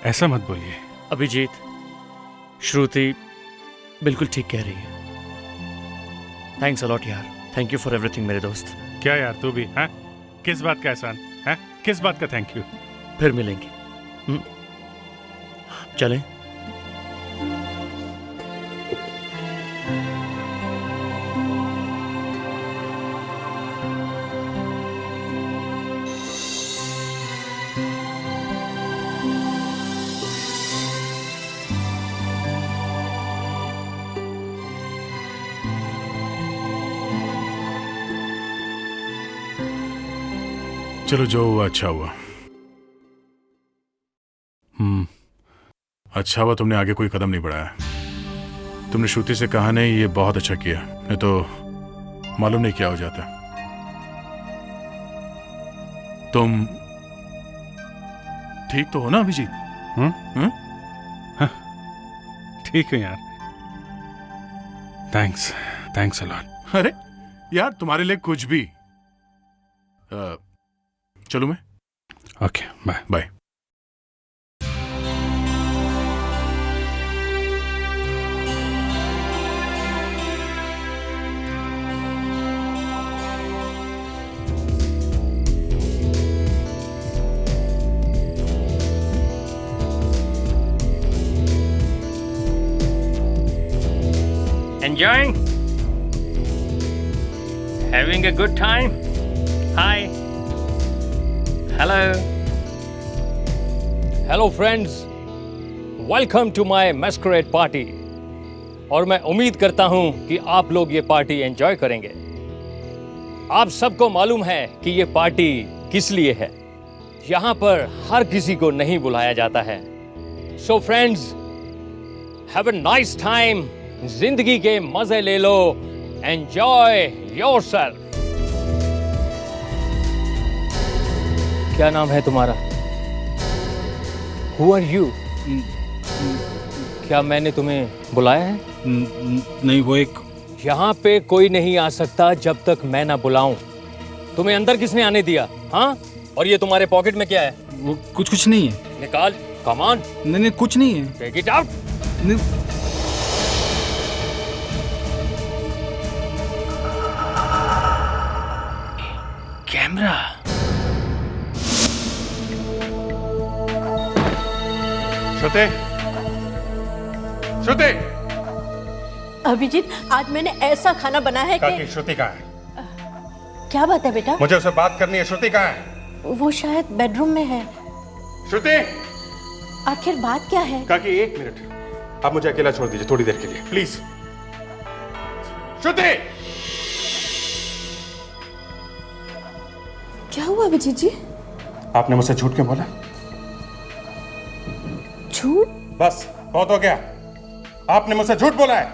ऐसा मत बोलिए। अभिजीत, श्रुति बिल्कुल ठीक कह रही है। थैंक्स अलॉट यार, थैंक यू फॉर एवरीथिंग मेरे दोस्त। क्या यार तू भी, हैं? किस बात का एहसान है? किस बात का थैंक यू? फिर मिलेंगे। चलें? चलो जो हुआ अच्छा हुआ। अच्छा हुआ तुमने आगे कोई कदम नहीं बढ़ाया। तुमने श्रुति से कहा नहीं, ये बहुत अच्छा किया, नहीं तो मालूम नहीं क्या हो जाता। तुम ठीक तो हो ना अभिजीत? ठीक है यार। Thanks a lot. अरे यार तुम्हारे लिए कुछ भी। चलो मैं। Okay bye bye. Enjoying? Having a good time? Hi. Hello. Hello friends. Welcome to my masquerade party. और मैं उम्मीद करता हूं कि आप लोग ये पार्टी एंजॉय करेंगे। आप सबको मालूम है कि ये पार्टी किस लिए है। यहाँ पर हर किसी को नहीं बुलाया जाता है। So friends, have a nice time. जिंदगी के मजे ले लो। Enjoy yourself. क्या नाम है तुम्हारा? Who are you? क्या मैंने तुम्हें बुलाया है? नहीं, वो एक... यहाँ पे कोई नहीं आ सकता जब तक मैं ना बुलाऊं। तुम्हें अंदर किसने आने दिया? हाँ? और ये तुम्हारे पॉकेट में क्या है? वो कुछ नहीं है। निकाल। Come on. नहीं, कुछ नहीं है। Take it out. कैमरा। श्रुति, श्रुति। अभिजीत, आज मैंने ऐसा खाना बनाया है काकी, कि... श्रुति कहाँ है? क्या बात है बेटा? मुझे उससे बात करनी है। श्रुति कहाँ है? वो शायद बेडरूम में है। श्रुति। आखिर बात क्या है? काकी, 1 मिनट, आप मुझे अकेला छोड़ दीजिए थोड़ी देर के लिए, प्लीज। श्रुति। क्या हुआ अभिजीत जी? आपने मुझसे झूठ क्यों बोला? झूठ? बस बहुत हो गया। आपने मुझसे झूठ बोला है।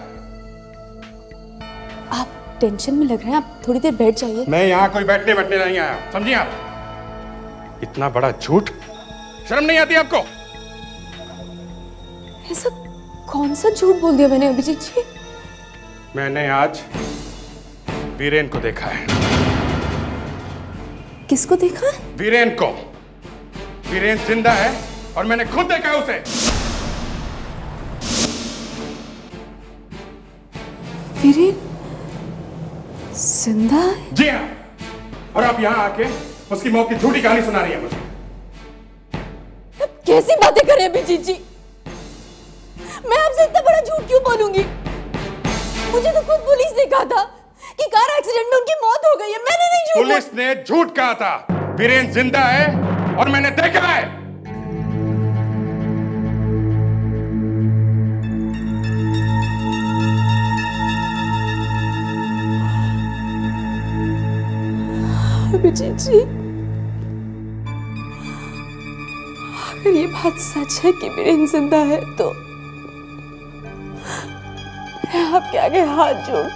आप टेंशन में लग रहे हैं, आप थोड़ी देर बैठ जाइए। मैं यहाँ कोई बैठने नहीं आया, समझिए आप? इतना बड़ा झूठ, शर्म नहीं आती आपको? ऐसा कौन सा झूठ बोल दिया मैंने अभिजीत जी? मैंने आज वीरेन को देखा है। किसको देखा? वीरेन को। वीरेन जिंदा है और मैंने खुद देखा है उसे। वीरेन जिंदा है? जी हाँ। और आप यहाँ आके उसकी मौत की झूठी कहानी सुना रही है मुझे। कैसी बातें कर रहे हैं अभिजीत जी? मैं आपसे इतना बड़ा झूठ क्यों बोलूंगी? मुझे तो खुद पुलिस ने कहा था कि कार एक्सीडेंट में उनकी मौत हो गई है। मैंने नहीं झूठ। पुलिस ने झूठ कहा था। वीरेन जिंदा है और मैंने देखा है। अभिजीत जी, अगर ये बात सच है कि वीरेन जिंदा है तो मैं आपके आगे हाथ जोड़,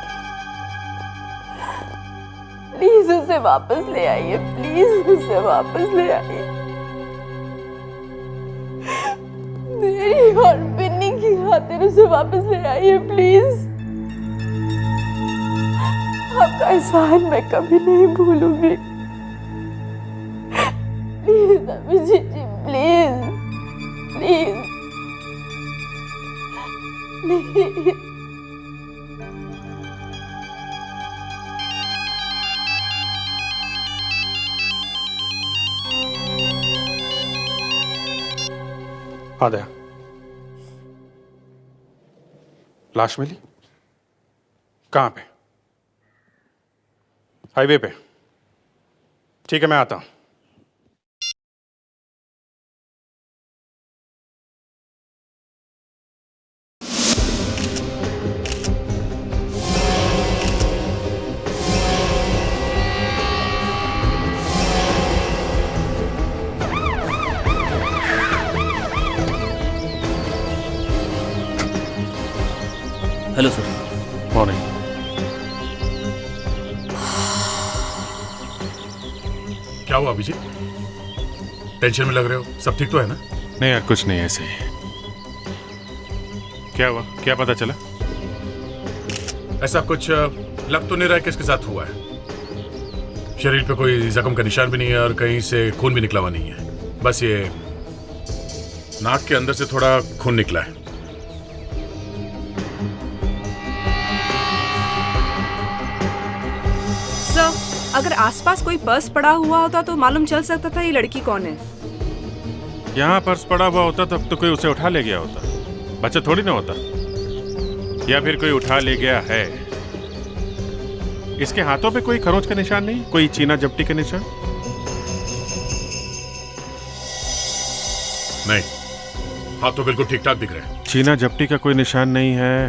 प्लीज उसे वापस ले आइए। प्लीज उसे वापस ले आइए। मेरी और बिन्नी की खातिर उसे वापस ले आइए प्लीज। आपका एहसान मैं कभी नहीं भूलूंगी। Please Abhijeet ji, please please please. आ गया। लाश मिली? कहाँ पे? हाईवे पे? ठीक है, मैं आता हूं। Hello sir. मॉर्निंग। क्या हुआ अभिजीत? टेंशन में लग रहे हो? सब ठीक तो है ना? नहीं यार, कुछ नहीं, ऐसे ही। क्या हुआ? क्या पता चला? ऐसा कुछ लग तो नहीं रहा है किसके साथ हुआ है। शरीर पे कोई जख्म का निशान भी नहीं है और कहीं से खून भी निकला हुआ नहीं है। बस ये नाक के अंदर से थोड़ा खून निकला है। सर, अगर आसपास कोई पर्स पड़ा हुआ होता तो मालूम चल सकता था ये लड़की कौन है। यहाँ पर्स पड़ा हुआ होता तब तो कोई उसे उठा ले गया होता। बच्चा थोड़ी ना होता। या फिर कोई उठा ले गया है। इसके हाथों पे कोई खरोंच का निशान नहीं, कोई चीना जपटी का निशान? नहीं, हाथ तो बिल्कुल ठीक ठाक दिख रहे हैं। चीना जपटी का कोई निशान नहीं है,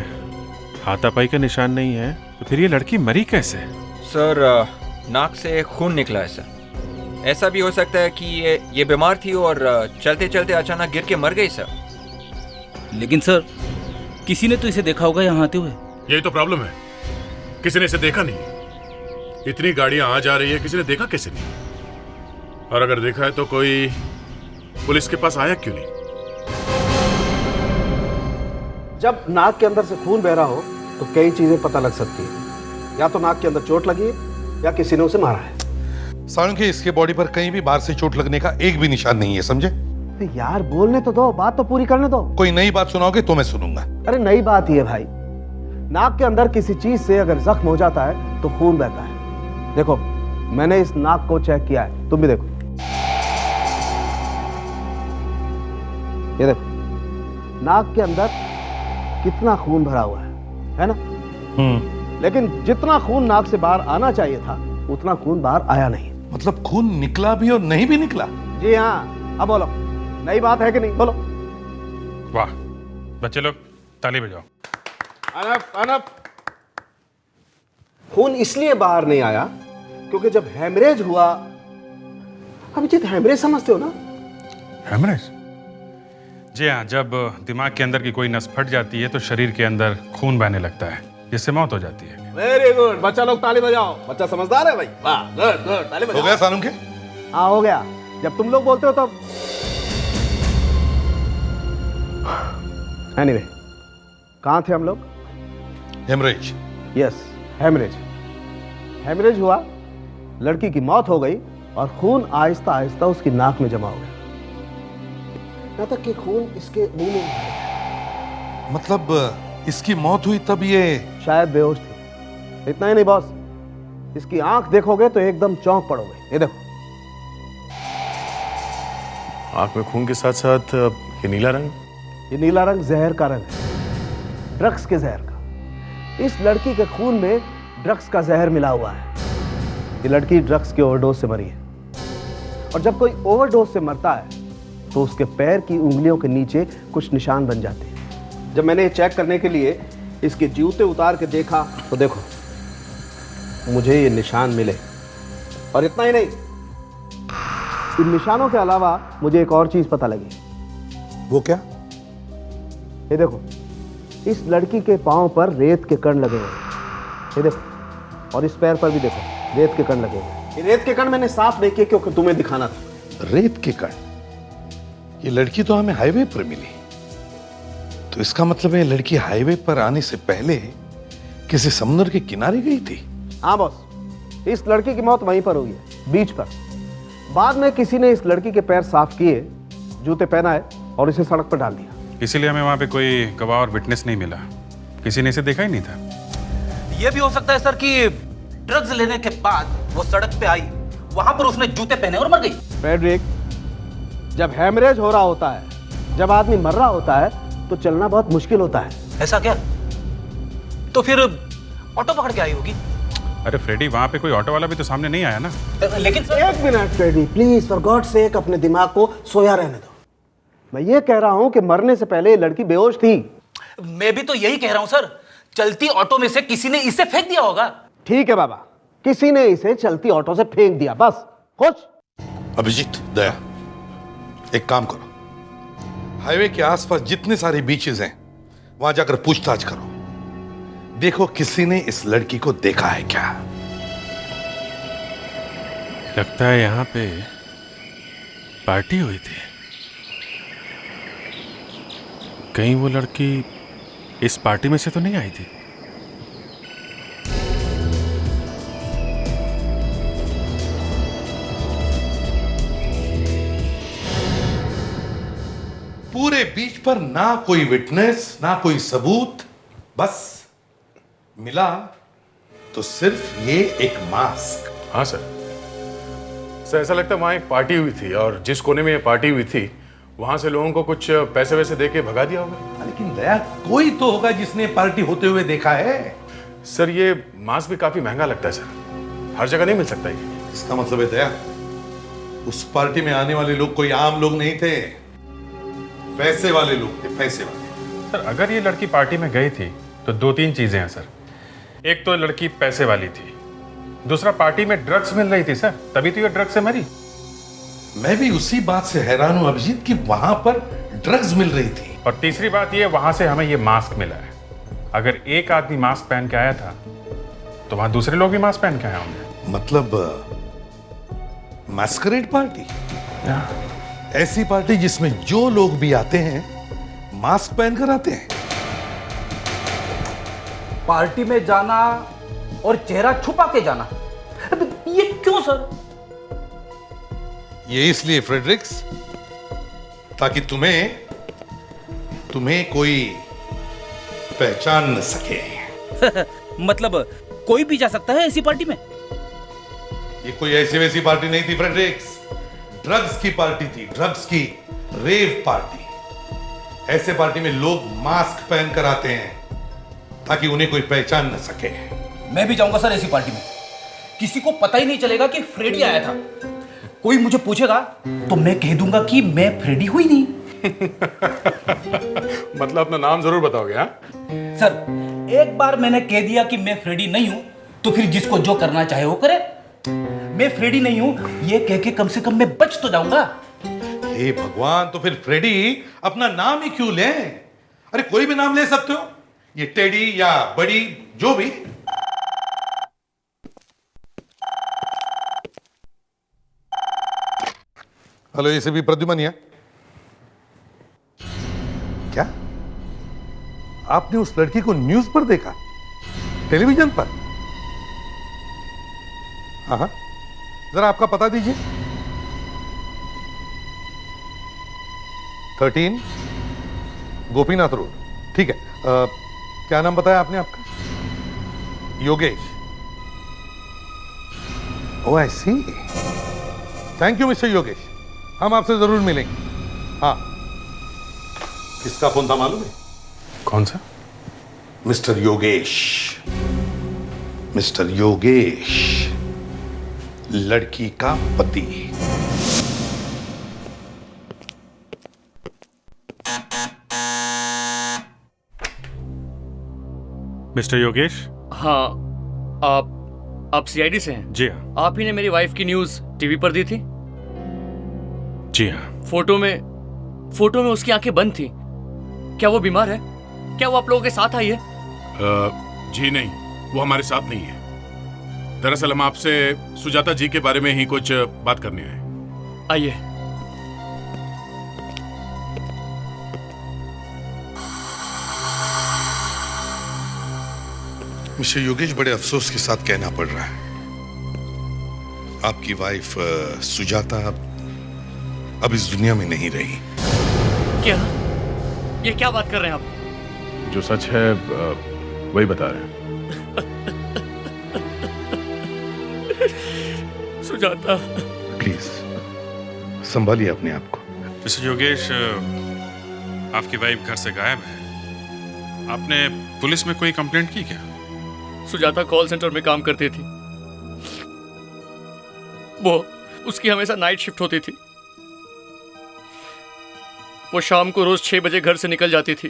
हाथापाई का निशान नहीं है, तो फिर ये लड़की मरी कैसे? सर नाक से खून निकला है सर। ऐसा भी हो सकता है कि ये बीमार थी और चलते चलते अचानक गिर के मर गई सर। लेकिन सर किसी ने तो इसे देखा होगा यहाँ आते हुए। यही तो प्रॉब्लम है, किसी ने इसे देखा नहीं। इतनी गाड़ियां आ जा रही है, किसी ने देखा कैसे नहीं? और अगर देखा है तो कोई पुलिस के पास आया क्यों नहीं? जब नाक के अंदर से खून बह रहा हो तो कई चीजें पता लग सकती है। या तो नाक के अंदर चोट लगी है या किसी ने उसे मारा है। सालुंखे, इसके बॉडी पर कहीं भी बाहर से चोट लगने का एक भी निशान नहीं है, समझे? तो यार बोलने तो दो, बात तो पूरी करने दो। कोई नई बात सुनाओगे तो मैं सुनूंगा। अरे नई बात ही है भाई, नाक के अंदर किसी चीज से अगर जख्म हो जाता है तो खून बहता है। देखो मैंने इस नाक को चेक किया है, तुम भी देखो। ये देखो नाक के अंदर कितना खून भरा हुआ है ना? लेकिन जितना खून नाक से बाहर आना चाहिए था उतना खून बाहर आया नहीं। मतलब खून निकला भी और नहीं भी निकला? जी हाँ। अब बोलो, नई बात है कि नहीं? बोलो। वाह, बच्चे लोग ताली बजाओ। अनफ। खून इसलिए बाहर नहीं आया क्योंकि जब हेमरेज हुआ, अभिजीत हेमरेज समझते हो ना? हेमरेज? जी हाँ, जब दिमाग के अंदर की कोई नस फट जाती है तो शरीर के अंदर खून बहने लगता है, जिससे मौत हो जाती है। वेरी गुड, बच्चा लोग ताली बजाओ। बच्चा समझदार है भाई। वाह, गुड गुड, ताली बजाओ। हो गया सालुंखे? हाँ हो गया। जब तुम लोग बोलते हो तब। एनीवे, कहाँ थे हम लोग? हेमरेज। Yes, haemorrhage. हेमरेज हुआ, लड़की की मौत हो गई और खून आहिस्ता आहिस्ता उसकी नाक में जमा हो गया, यहाँ तक कि खून इसके मुंह में। मतलब इसकी मौत हुई तब ये शायद बेहोश थी। इतना ही नहीं बॉस, इसकी आंख देखोगे तो एकदम चौंक पड़ोगे। ये देखो, आंख में खून के साथ साथ ये नीला रंग। ये नीला रंग जहर का रंग है, ड्रग्स के जहर का। इस लड़की के खून में ड्रग्स का जहर मिला हुआ है। ये लड़की ड्रग्स के ओवरडोज से मरी है। और जब कोई ओवरडोज से मरता है तो उसके पैर की उंगलियों के नीचे कुछ निशान बन जाते हैं। जब मैंने चेक करने के लिए इसके जूते उतार के देखा तो देखो मुझे ये निशान मिले। और इतना ही नहीं, इन निशानों के अलावा मुझे एक और चीज पता लगी। वो क्या? ये देखो, इस लड़की के पांव पर रेत के कण लगे हुए हैं। ये देखो, और इस पैर पर भी देखो रेत के कण लगे हुए। ये रेत के कण मैंने साफ नहीं किए क्योंकि तुम्हें दिखाना था। रेत के कण? ये लड़की तो हमें हाईवे पर मिली, तो इसका मतलब है लड़की हाईवे पर आने से पहले किसी समुद्र के किनारे गई थी। हाँ बॉस, इस लड़की की मौत वहीं पर हुई है, बीच पर। बाद में किसी ने इस लड़की के पैर साफ किए, जूते पहनाए और इसे सड़क पर डाल दिया। इसीलिए हमें वहां पे कोई गवाह और विटनेस नहीं मिला, किसी ने इसे देखा ही नहीं था। ये भी हो सकता है सर कि ड्रग्स लेने के बाद वो सड़क पे आई, वहां पर उसने जूते पहने और मर गई। फ्रेडरिक, जब हेमरेज हो रहा होता है, जब आदमी मर रहा होता है तो चलना बहुत मुश्किल होता है। ऐसा क्या? तो फिर ऑटो पकड़ के आई होगी। अरे फ्रेडी, वहां पे कोई ऑटो वाला भी तो सामने नहीं आया ना। लेकिन एक minute Freddie, please for God sake अपने दिमाग को सोया रहने दो। मैं ये कह रहा हूं कि मरने से पहले ये लड़की बेहोश थी। मैं भी तो यही कह रहा हूं सर, चलती ऑटो में से किसी ने इसे फेंक दिया होगा। ठीक है बाबा, किसी ने इसे चलती ऑटो से फेंक दिया, बस। खुश? अभिजीत, दया, एक काम करो, हाईवे के आसपास जितने सारे बीचेस हैं वहां जाकर पूछताछ करो। देखो किसी ने इस लड़की को देखा है क्या। लगता है यहाँ पे पार्टी हुई थी। कहीं वो लड़की इस पार्टी में से तो नहीं आई थी? पूरे बीच पर ना कोई विटनेस, ना कोई सबूत, बस मिला तो सिर्फ ये एक मास्क। हाँ सर, ऐसा लगता है वहां एक पार्टी हुई थी और जिस कोने में ये पार्टी हुई थी वहां से लोगों को कुछ पैसे वैसे दे के भगा दिया होगा। लेकिन दया, कोई तो होगा जिसने पार्टी होते हुए देखा है। सर ये मांस भी काफी महंगा लगता है सर, हर जगह नहीं मिल सकता ये। इसका मतलब है दया, उस पार्टी में आने वाले लोग कोई आम लोग नहीं थे, पैसे वाले लोग थे, पैसे वाले। सर अगर ये लड़की पार्टी में गई थी तो 2-3 चीजें हैं सर। एक तो लड़की पैसे वाली थी, दूसरा पार्टी में ड्रग्स मिल रही थी सर, तभी तो ये ड्रग्स से मरी। मैं भी उसी बात से हैरान हूं अभिजीत कि वहां पर ड्रग्स मिल रही थी। और तीसरी बात ये, वहां से हमें ये मास्क मिला है। अगर एक आदमी मास्क पहन के आया था तो वहां दूसरे लोग भी मास्क पहन के आए होंगे। मतलब मैस्करेड पार्टी, ऐसी पार्टी जिसमें जो लोग भी आते हैं मास्क पहनकर आते हैं। पार्टी में जाना और चेहरा छुपा के जाना, ये क्यों सर? ये इसलिए फ्रेडरिक्स, ताकि तुम्हें कोई पहचान न सके। मतलब कोई भी जा सकता है ऐसी पार्टी में? ये कोई ऐसी वैसी पार्टी नहीं थी फ्रेडरिक्स, ड्रग्स की पार्टी थी, ड्रग्स की रेव पार्टी। ऐसे पार्टी में लोग मास्क पहनकर आते हैं ताकि उन्हें कोई पहचान न सके। मैं भी जाऊंगा सर ऐसी पार्टी में, किसी को पता ही नहीं चलेगा कि फ्रेडी आया था। कोई मुझे पूछेगा तो मैं कह दूंगा कि मैं फ्रेडी हुई नहीं। मतलब अपना नाम जरूर बताओगे? हाँ सर एक बार मैंने कह दिया कि मैं फ्रेडी नहीं हूं तो फिर जिसको जो करना चाहे वो करे। मैं फ्रेडी नहीं हूं ये कह के कम से कम मैं बच तो जाऊंगा। हे भगवान, तो फिर फ्रेडी अपना नाम ही क्यों लें? अरे कोई भी नाम ले सकते हो, ये टेडी या बड़ी, जो भी। हेलो, ये भी प्रद्युमन है क्या? आपने उस लड़की को न्यूज पर देखा, टेलीविजन पर? हाँ, जरा आपका पता दीजिए। 13 गोपीनाथ रोड, ठीक है। क्या नाम बताया आपने आपका? योगेश। ओह आई सी, थैंक यू मिस्टर योगेश, हम आपसे जरूर मिलेंगे। हाँ, किसका फोन था मालूम है? कौन सा? मिस्टर योगेश। मिस्टर योगेश, लड़की का पति। मिस्टर योगेश? हाँ, आप सीआईडी से हैं? जी हाँ। आप ही ने मेरी वाइफ की न्यूज टीवी पर दी थी? जी हाँ। फोटो में उसकी आंखें बंद थी। क्या वो बीमार है? क्या वो आप लोगों के साथ आई है? जी नहीं, वो हमारे साथ नहीं है। दरअसल हम आपसे सुजाता जी के बारे में ही कुछ बात करनी है। आइए। मिस्टर योगेश, बड़े अफसोस के साथ कहना पड़ रहा है, आपकी वाइफ सुजाता अब इस दुनिया में नहीं रही। क्या? ये क्या बात कर रहे हैं आप? जो सच है वही बता रहे हैं। सुजाता, प्लीज संभालिए अपने आप को। मिस्टर योगेश, आपकी वाइफ घर से गायब है, आपने पुलिस में कोई कंप्लेंट की क्या? सुजाता कॉल सेंटर में काम करती थी। वो उसकी हमेशा नाइट शिफ्ट होती थी। वो शाम को रोज 6 बजे घर से निकल जाती थी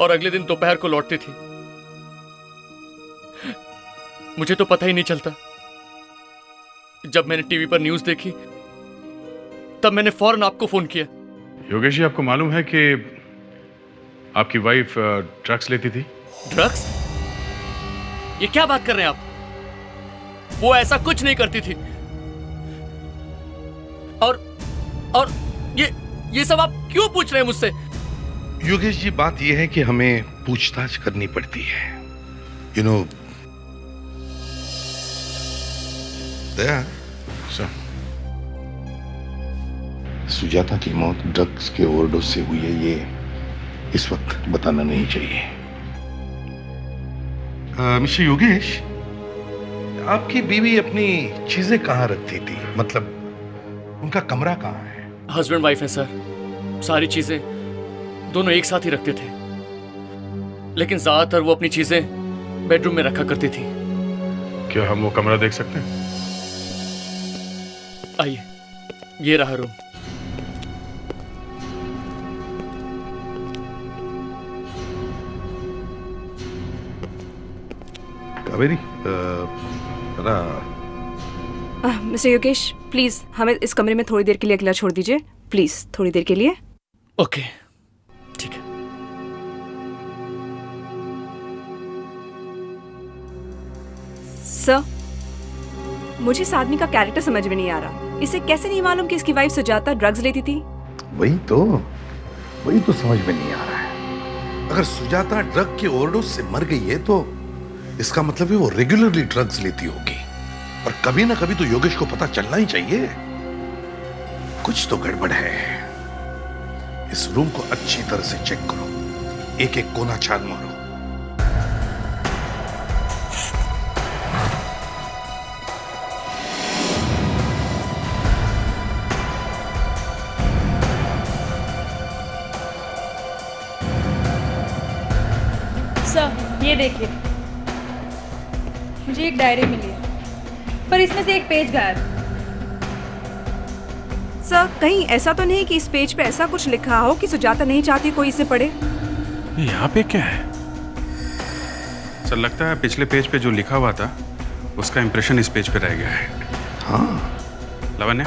और अगले दिन दोपहर को लौटती थी। मुझे तो पता ही नहीं चलता। जब मैंने टीवी पर न्यूज देखी तब मैंने फौरन आपको फोन किया। योगेश जी, आपको मालूम है कि आपकी वाइफ ड्रग्स लेती थी? ड्रग्स? ये क्या बात कर रहे हैं आप? वो ऐसा कुछ नहीं करती थी। और ये सब आप क्यों पूछ रहे हैं मुझसे? योगेश जी, बात यह है कि हमें पूछताछ करनी पड़ती है। यू नो दया, सुजाता की मौत ड्रग्स के ओवरडोज से हुई है, ये इस वक्त बताना नहीं चाहिए। मिस्टर योगेश, आपकी बीवी अपनी चीजें कहां रखती थी? मतलब उनका कमरा कहां है? हस्बैंड वाइफ है सर, सारी चीजें दोनों एक साथ ही रखते थे, लेकिन ज्यादातर वो अपनी चीजें बेडरूम में रखा करती थी। क्या हम वो कमरा देख सकते हैं? आइए, ये रहा room. Kaveri, mister Yogesh, please हमें इस कमरे में थोड़ी देर के लिए अकेला छोड़ दीजिए, प्लीज थोड़ी देर के लिए। ओके, ठीक है। सर, मुझे इस आदमी का कैरेक्टर समझ में नहीं आ रहा। इसे कैसे नहीं मालूम कि इसकी वाइफ सुजाता ड्रग्स लेती थी? वही तो समझ में नहीं आ रहा है। अगर सुजाता ड्रग के ओवरडोज से मर गई है तो इसका मतलब है वो रेगुलरली ड्रग्स लेती होगी, और कभी ना कभी तो योगेश को पता चलना ही चाहिए। कुछ तो गड़बड़ है। इस रूम को अच्छी तरह से चेक करो, एक एक कोना छान मारो। सर, ये देखिए, मुझे एक डायरी मिली है, पर इसमें से एक पेज गायब। सर, कहीं ऐसा तो नहीं कि इस पेज पे ऐसा कुछ लिखा हो कि सुजाता नहीं चाहती कोई इसे पढ़े? यहाँ पे क्या है? सर, लगता है पिछले पेज पे जो लिखा हुआ था उसका इंप्रेशन इस पेज पे रह गया है। हाँ। लावण्या,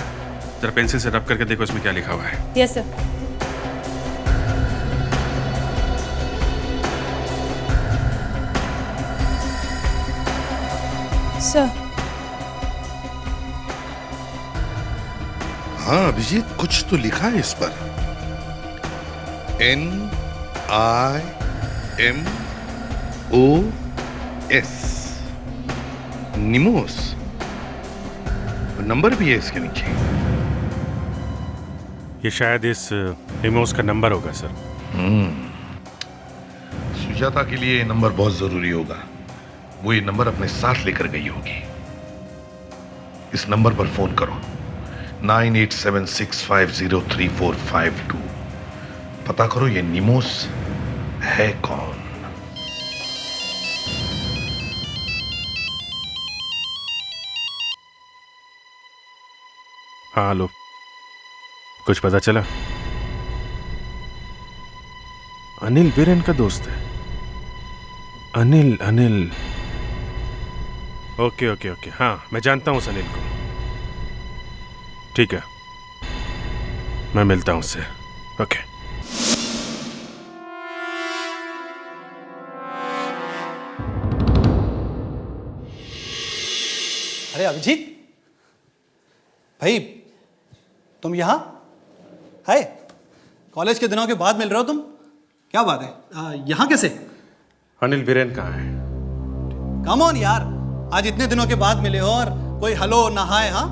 जरा पेंसिल से रब करके देखो इसमें क्या लिखा हुआ है। Yes sir. सर, हाँ अभिजीत, कुछ तो लिखा है इस पर। NIMOS, निमोस। नंबर भी है इसके नीचे। ये शायद इस निमोस का नंबर होगा सर। सुजाता के लिए ये नंबर बहुत जरूरी होगा। वो ये नंबर अपने साथ लेकर गई होगी। इस नंबर पर फोन करो, 9876503452। पता करो ये निमोस है कौन। हाँ, लो, कुछ पता चला? अनिल वीरेन का दोस्त है। अनिल। ओके, हाँ, मैं जानता हूँ उस अनिल को। ठीक है, मैं मिलता हूँ उससे। ओके। अरे अभिजीत भाई, तुम यहाँ? हाय, कॉलेज के दिनों के बाद मिल रहे हो तुम? क्या बात है, यहाँ कैसे? अनिल वीरेन कहाँ है? कम ऑन यार, आज इतने दिनों के बाद मिले हो और कोई हेलो ना हाय। हाँ,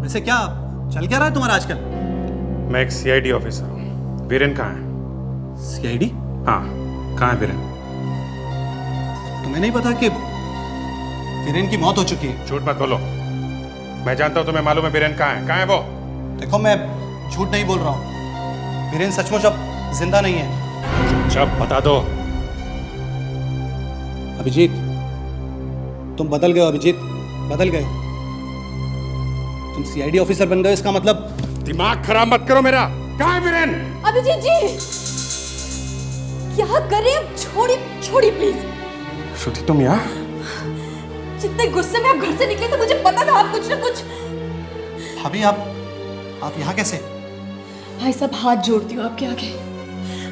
वैसे क्या चल क्या रहा है तुम्हारा आजकल? मैं एक CID ऑफिसर हूँ। वीरेन कहाँ है? CID? हाँ, कहाँ है वीरेन? तुम्हें नहीं पता कि वीरेन की मौत हो चुकी है? झूठ मत बोलो, मैं जानता हूँ, तुम्हें मालूम है वीरेन कहाँ है। कहाँ है वो? देखो, मैं झूठ नहीं बोल रहा हूँ। वीरेन सचमुच अब जिंदा नहीं है। चुपचाप बता दो। अभिजीत, तुम बदल गए हो। अभिजीत, बदल गए। तुम CID ऑफिसर बन गए, इसका मतलब। दिमाग खराब मत करो मेरा। कहाँ है वीरेन? अभिजीत जी, क्या करें अब? छोड़ी प्लीज। श्रुति, तुम यहाँ? जितने गुस्से में आप घर से निकले थे, मुझे पता था आप कुछ ना कुछ। भाभी, आप यहाँ कैसे? भाई साहब, हाथ जोड़ती हूँ आपके आगे।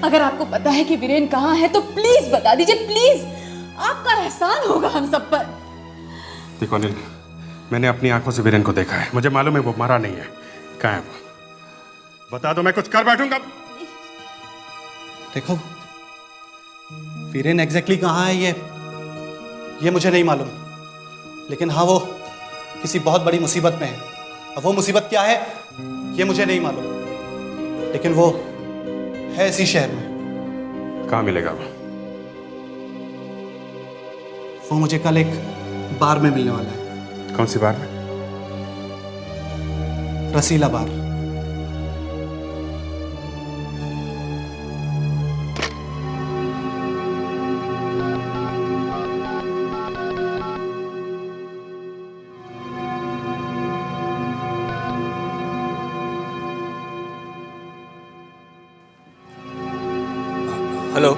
अगर आपको पता है कि वीरेन कहाँ है तो प्लीज बता दीजिए, प्लीज। आपका एहसान होगा हम सब पर। देखो अनिल, मैंने अपनी आंखों से वीरेन को देखा है। मुझे मालूम है वो मरा नहीं है। कहाँ है वो? बता दो, मैं कुछ कर बैठूंगा। देखो, वीरेन एग्जैक्टली कहाँ है ये मुझे नहीं मालूम, लेकिन हाँ, वो किसी बहुत बड़ी मुसीबत में है। अब वो मुसीबत क्या है ये मुझे नहीं मालूम, लेकिन वो है इसी शहर में। कहाँ मिलेगा वो? वो मुझे कल एक बार में मिलने वाला है। कौन सी बार में? Rasila bar. Hello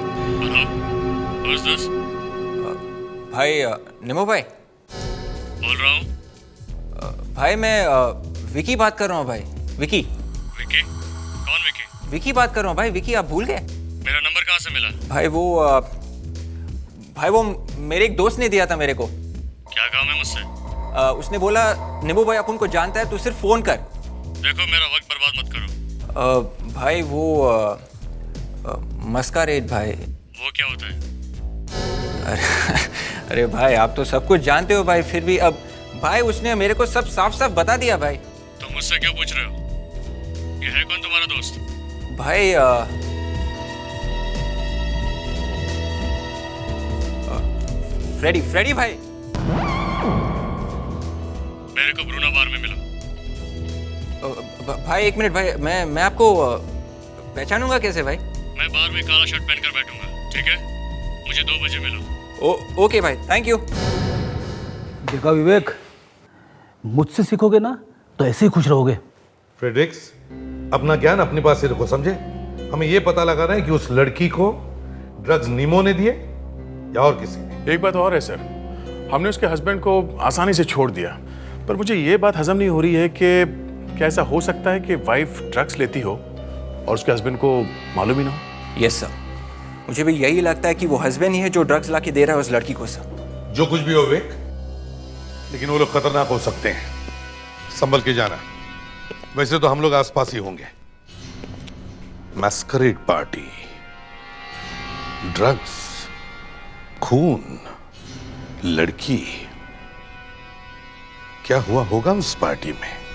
Who's this? भाई निमो भाई बोल रहा हूँ। भाई मैं विकी बात कर रहा हूँ भाई। विकी विकी? कौन विकी? विकी बात कर रहा हूँ भाई। विकी आप भूल गए? मेरा नंबर कहाँ से मिला? भाई वो मेरे एक दोस्त ने दिया था मेरे को। क्या काम है मुझसे? उसने बोला निमो भाई अपन को जानता है, तू सिर्फ फोन कर। देखो मेरा वक्त बर्बाद मत करो। भाई वो मस्कारेड भाई। वो क्या होता है? अरे भाई आप तो सब कुछ जानते हो भाई, फिर भी अब भाई उसने मेरे को सब साफ साफ बता दिया भाई। तुम मुझसे क्यों पूछ रहे हो? ये है कौन तुम्हारा दोस्त? भाई फ्रेडी भाई। मेरे को ब्रूना बार में मिला। भाई एक मिनट भाई, मैं आपको पहचानूंगा कैसे भाई? मैं बार में काला शर्ट पहनकर बैठूंगा, ठीक है? मुझे 2 बजे मिलो। ओके भाई, थैंक यू। देखा विवेक, मुझसे सीखोगे ना तो ऐसे ही खुश रहोगे। फ्रेडरिक्स, अपना ज्ञान अपने पास ही रखो, समझे? हमें यह पता लगाना है कि उस लड़की को ड्रग्स नीमो ने दिए या और किसी ने। एक बात और है सर, हमने उसके हस्बैंड को आसानी से छोड़ दिया, पर मुझे ये बात हजम नहीं हो रही है कि क्या ऐसा हो सकता है कि वाइफ ड्रग्स लेती हो और उसके हस्बैंड को मालूम ही ना हो? यस सर, मुझे भी यही लगता है कि वो हस्बैंड ही है जो ड्रग्स लाके दे रहा है उस लड़की को सर। जो कुछ भी हो विवेक, लेकिन वो लोग खतरनाक हो सकते हैं, संभल के जाना। वैसे तो हम लोग आसपास ही होंगे। मैस्करेड पार्टी, ड्रग्स, खून, लड़की, क्या हुआ होगा उस पार्टी में?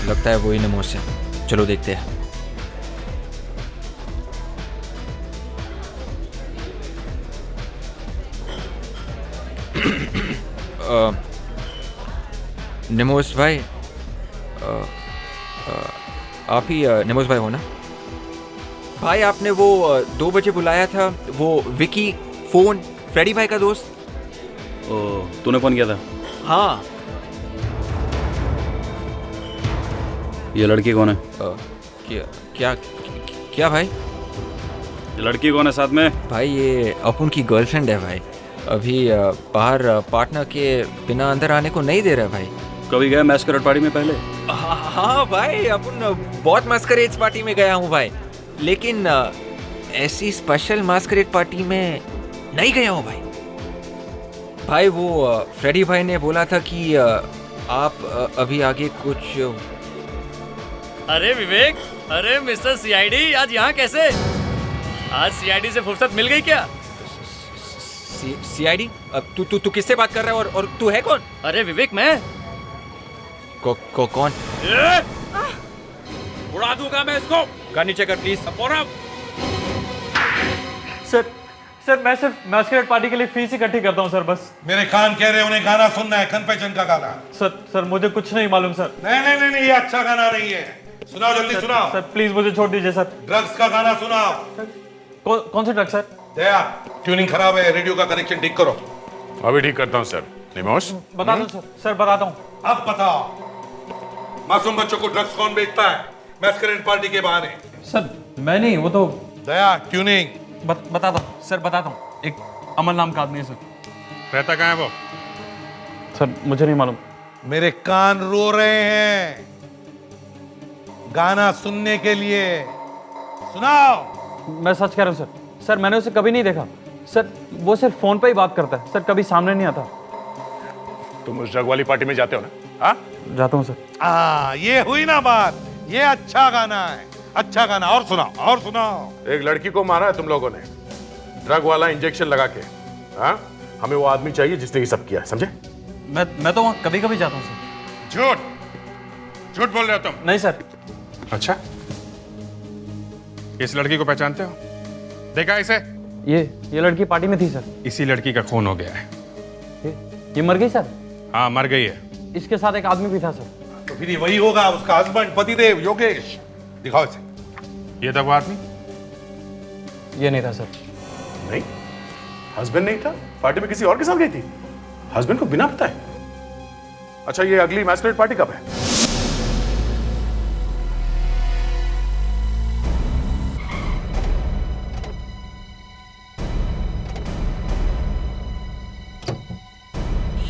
लगता है वही नमो से। चलो देखते हैं। निमोस भाई, आप ही निमोस भाई हो ना? भाई आपने वो 2 बजे बुलाया था, वो विकी फोन फ्रेडी भाई का दोस्त। तूने फोन किया था? हाँ। ये लड़की कौन है? क्या भाई? ये लड़की कौन है साथ में? भाई ये अपुन की गर्लफ्रेंड है भाई। अभी बाहर पार्टनर के बिना अंदर आने को नहीं दे रहा भाई। कभी गया मैस्करेड पार्टी में पहले? हाँ भाई, अपन बहुत मैस्करेड पार्टी में गया हूँ भाई, लेकिन ऐसी स्पेशल मैस्करेड पार्टी में नहीं गया हूँ भाई। भाई वो फ्रेडी भाई ने बोला था कि आप अभी आगे कुछ। अरे विवेक, अरे मिस्टर सीआईडी, आज यहाँ कैसे? आज सीआईडी से फुर्सत मिल गई क्या? सीआईडी? तू किससे बात कर रहा है और तू है कौन? अरे विवेक, मैं कौन? उड़ा दूंगा मैं इसको। गन नीचे कर प्लीज। सर मैं सिर्फ मैस्करेड पार्टी के लिए फीस इकट्ठी करता हूँ सर, बस। मेरे कान कह रहे हैं उन्हें गाना सुनना है, कन्फेशन का गाना। सर मुझे कुछ नहीं मालूम सर। नहीं, ये अच्छा गाना नहीं है। सुनाओ जल्दी, सुनाओ। सर प्लीज मुझे छोड़ दीजिए सर। ड्रग्स का गाना सुनाओ। कौन से ड्रग्स सर? दया, ट्यूनिंग खराब है, रेडियो का कनेक्शन ठीक करो। अभी ठीक करता हूँ सर। निमोश, बता दो सर, बताता हूँ। अब बताओ, मासूम बच्चों को ड्रग्स कौन बेचता है मैस्करेड पार्टी के बहाने? सर मैं नहीं, वो तो दया, ट्यूनिंग। बताता हूँ सर, बताता हूँ। एक अमन नाम का आदमी है सर। रहता कहाँ है वो? सर मुझे नहीं मालूम। मेरे कान रो रहे हैं गाना सुनने के लिए। सुनाओ। मैं सच कह रहा हूँ सर। सर मैंने उसे कभी नहीं देखा सर, वो सिर्फ फोन पे ही बात करता है सर, कभी सामने नहीं आता। तुम उस ड्रग वाली पार्टी में जाते हो ना? हाँ, जाता हूँ सर। ये हुई ना बात। ये अच्छा गाना है, अच्छा गाना। और सुनाओ, और सुनाओ। एक लड़की को मारा है तुम लोगों ने, ड्रग वाला इंजेक्शन लगा के। हाँ, हमें वो आदमी चाहिए जिसने ये सब किया, समझे? मैं तो वहाँ कभी कभी जाता हूँ सर। झूठ बोल रहे हो तुम? नहीं सर। अच्छा, इस लड़की को पहचानते हो? देखा इसे? ये लड़की पार्टी में थी सर। इसी लड़की का खून हो गया है। ये मर गई सर? हाँ, मर गई है। इसके साथ एक आदमी भी था सर। तो फिर ये वही होगा, उसका हस्बैंड, पतिदेव, योगेश। दिखाओ इसे। ये था वो आदमी? ये नहीं था सर। नहीं? हस्बैंड नहीं था, पार्टी में किसी और के साथ गई थी। हस्बैंड को बिना बताए। अच्छा, ये अगली मैस्करेड पार्टी कब है?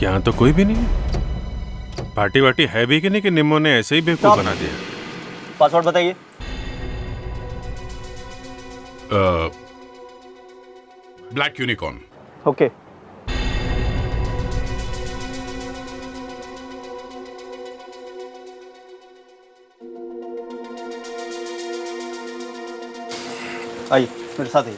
यहाँ तो कोई भी नहीं है। पार्टी वार्टी है भी कि नहीं कि निम्मो ने ऐसे ही बेवकूफ बना दिया? पासवर्ड बताइए। Black unicorn. ओके। आइए मेरे साथ आइए।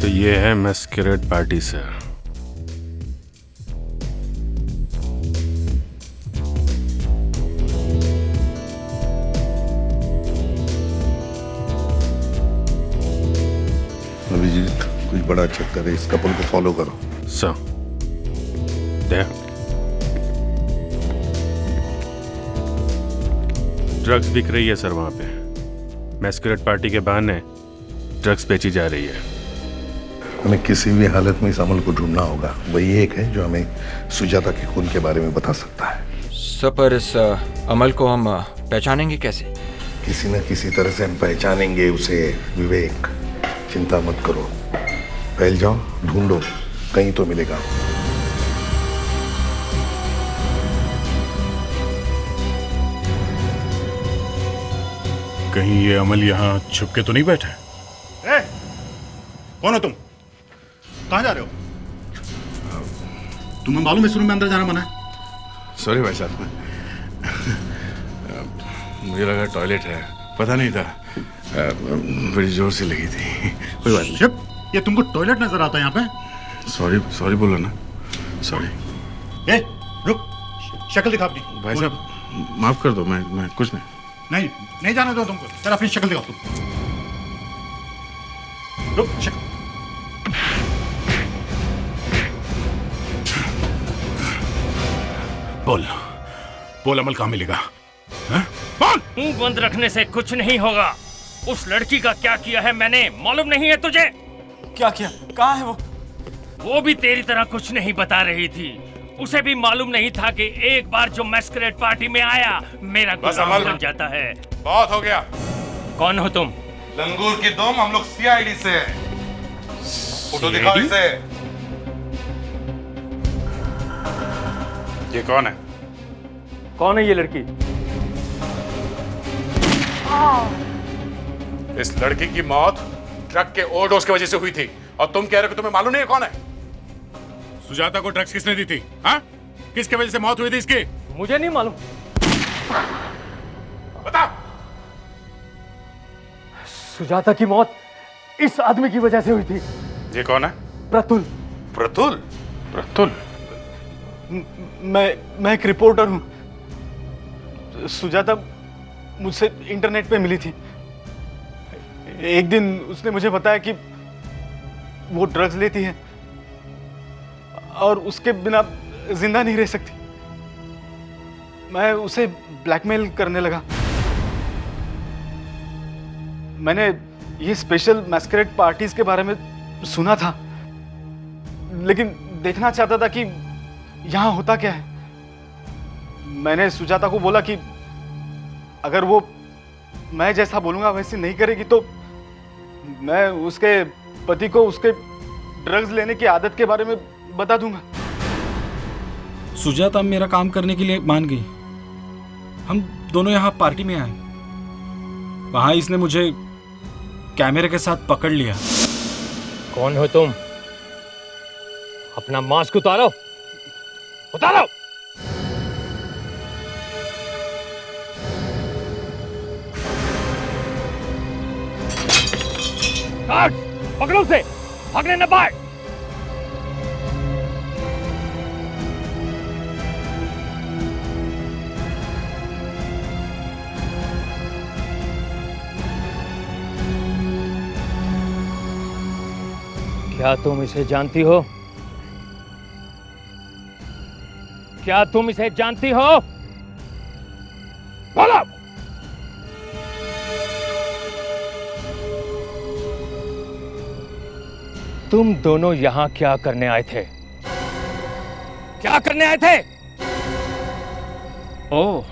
तो ये है मैस्करेड पार्टी सर। अभिजीत, कुछ बड़ा चक्कर है, इस कपल को फॉलो करो। सर, ड्रग्स बिक रही है सर वहां पे। मैस्करेड पार्टी के बहाने ड्रग्स बेची जा रही है। हमें किसी भी हालत में इस अमल को ढूंढना होगा। वही एक है जो हमें सुजाता के खून के बारे में बता सकता है। सर, पर इस अमल को हम पहचानेंगे कैसे? किसी न किसी तरह से हम पहचानेंगे उसे। विवेक, चिंता मत करो, फैल जाओ, ढूंढो, कहीं तो मिलेगा। कहीं ये अमल यहाँ छुप के तो नहीं बैठा है? कौन हो तुम? कहाँ जा रहे हो? तुम्हें मालूम है इस रूम में अंदर जाना मना है? सॉरी भाई साहब, मुझे लगा टॉयलेट है, पता नहीं था। बड़ी जोर से लगी थी। कोई बात नहीं। शिप, ये तुमको टॉयलेट नजर आता है यहाँ पे? सॉरी सॉरी बोलो ना। सॉरी। ए, रुक, शक्ल दिखा अपनी। भाई साहब माफ कर दो, मैं कुछ नहीं। नहीं जाने दो तुमको। चल अपनी शक्ल दिखाओ तुम। रुक, शक्ल। बोल अमल कहाँ मिलेगा? बोल। मुंह बंद रखने से कुछ नहीं होगा। उस लड़की का क्या किया है मैंने मालूम नहीं है तुझे? क्या किया? कहाँ है वो? वो भी तेरी तरह कुछ नहीं बता रही थी। उसे भी मालूम नहीं था कि एक बार जो मैस्करेड पार्टी में आया मेरा गुलाम बन जाता है। बहुत हो गया। कौन हो तुम? लंगूर की दुम, हम लोग सीआईडी से हैं। फोटो दिखाओ इसे। ये कौन है? कौन है ये लड़की? इस लड़की की मौत ड्रग के ओवरडोज की वजह से हुई थी और तुम कह रहे हो कि तुम्हें मालूम नहीं है कौन है? सुजाता को ड्रग्स किसने दी थी? हाँ? किसकी वजह से मौत हुई थी इसकी? मुझे नहीं मालूम। बता। सुजाता की मौत इस आदमी की वजह से हुई थी। ये कौन है? प्रतुल। प्रतुल? प्रतुल? मैं एक रिपोर्टर हूँ। सुजाता मुझसे इंटरनेट पे मिली थी। एक दिन उसने मुझे बताया कि वो ड्रग्स लेती है और उसके बिना जिंदा नहीं रह सकती। मैं उसे ब्लैकमेल करने लगा। मैंने ये स्पेशल मैस्करेड पार्टीज के बारे में सुना था, लेकिन देखना चाहता था कि यहाँ होता क्या है। मैंने सुजाता को बोला कि अगर वो मैं जैसा बोलूंगा वैसे नहीं करेगी तो मैं उसके पति को उसके ड्रग्स लेने की आदत के बारे में बता दूंगा। सुजाता मेरा काम करने के लिए मान गई। हम दोनों यहाँ पार्टी में आए। वहां इसने मुझे कैमरे के साथ पकड़ लिया। कौन हो तुम? अपना मास्क उतारो। उतारो। पकड़ो उसे, भागने न पाए। क्या तुम इसे जानती हो? क्या तुम इसे जानती हो? बोलो। तुम दोनों यहां क्या करने आए थे? क्या करने आए थे? ओह,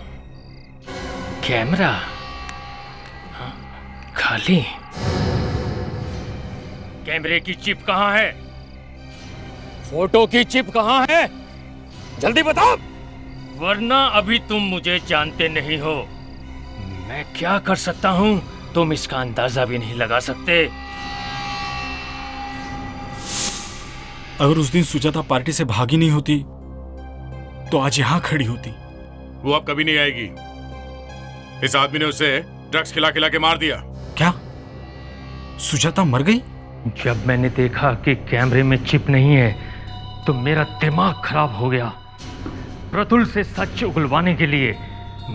कैमरा हाँ, खाली। कैमरे की चिप कहां है? फोटो की चिप कहां है? जल्दी बताओ, वरना अभी तुम मुझे जानते नहीं हो। मैं क्या कर सकता हूं तुम इसका अंदाजा भी नहीं लगा सकते। अगर उस दिन सुजाता पार्टी से भागी नहीं होती तो आज यहां खड़ी होती। वो अब कभी नहीं आएगी। इस आदमी ने उसे ड्रग्स खिला खिला के मार दिया। क्या सुजाता मर गई? जब मैंने देखा कि कैमरे में चिप नहीं है तो मेरा दिमाग खराब हो गया। प्रतुल से सच उगलवाने के लिए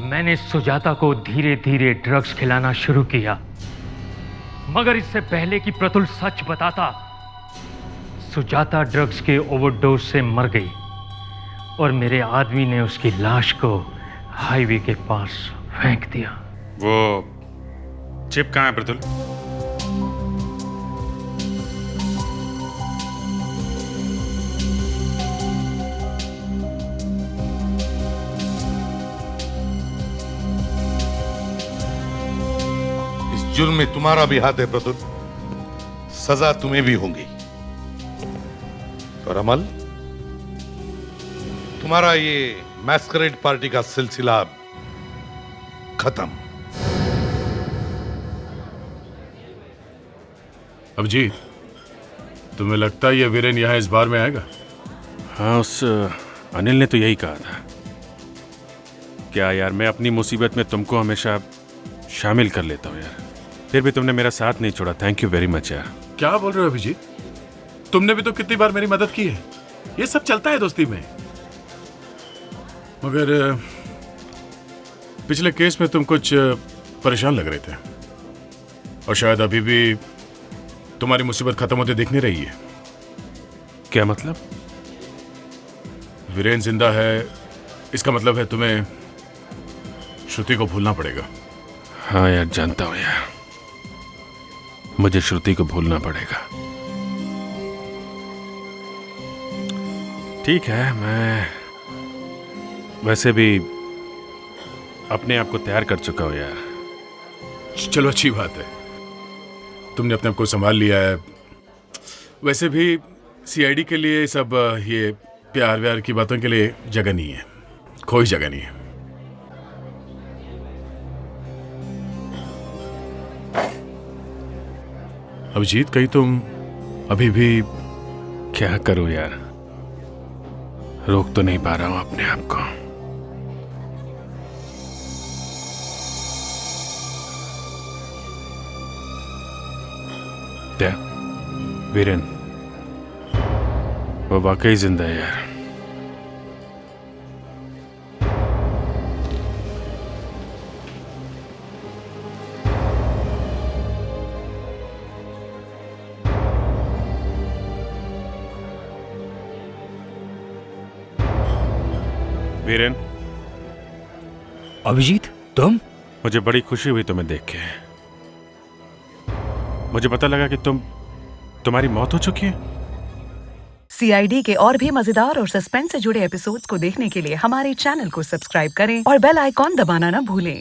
मैंने सुजाता को धीरे धीरे ड्रग्स खिलाना शुरू किया, मगर इससे पहले कि प्रतुल सच बताता, सुजाता ड्रग्स के ओवरडोज से मर गई और मेरे आदमी ने उसकी लाश को हाईवे के पास फेंक दिया। वो चिप कहाँ है प्रतुल? इस जुर्म में तुम्हारा भी हाथ है प्रतुल, सजा तुम्हें भी होगी। और अमल, तुम्हारा ये मैस्करेड पार्टी का सिलसिला खत्म। अभिजीत, तुम्हें लगता है ये वीरेन यहाँ इस बार में आएगा? हाँ, उस अनिल ने तो यही कहा था। क्या यार, मैं अपनी मुसीबत में तुमको हमेशा शामिल कर लेता हूँ यार, फिर भी तुमने मेरा साथ नहीं छोड़ा। थैंक यू वेरी मच यार। क्या बोल रहे हो अभिजीत? तुमने भी तो कितनी बार मेरी मदद की है। ये सब चलता है दोस्ती में। मगर पिछले केस में तुम कुछ परेशान लग रहे थे और शायद अभी भी तुम्हारी मुसीबत खत्म होते दिख नहीं रही है। क्या मतलब? वीरेन जिंदा है, इसका मतलब है तुम्हें श्रुति को भूलना पड़ेगा। हाँ यार, जानता हूँ यार, मुझे श्रुति को भूलना पड़ेगा। ठीक है, मैं वैसे भी अपने आप को तैयार कर चुका हूं यार। चलो अच्छी बात है, तुमने अपने आप को संभाल लिया है। वैसे भी सीआईडी के लिए सब ये प्यार व्यार की बातों के लिए जगह नहीं है, कोई जगह नहीं है। अभिजीत, कहीं तुम अभी भी? क्या करूं यार, रोक तो नहीं पा रहा हूं अपने आप को। क्या वीरेन, वो वाकई जिंदा है यार। वीरेन। अभिजीत, तुम? मुझे बड़ी खुशी हुई तुम्हें देख के। मुझे पता लगा कि तुम्हारी मौत हो चुकी है। सीआईडी के और भी मजेदार और सस्पेंस से जुड़े एपिसोड्स को देखने के लिए हमारे चैनल को सब्सक्राइब करें और बेल आइकॉन दबाना ना भूलें।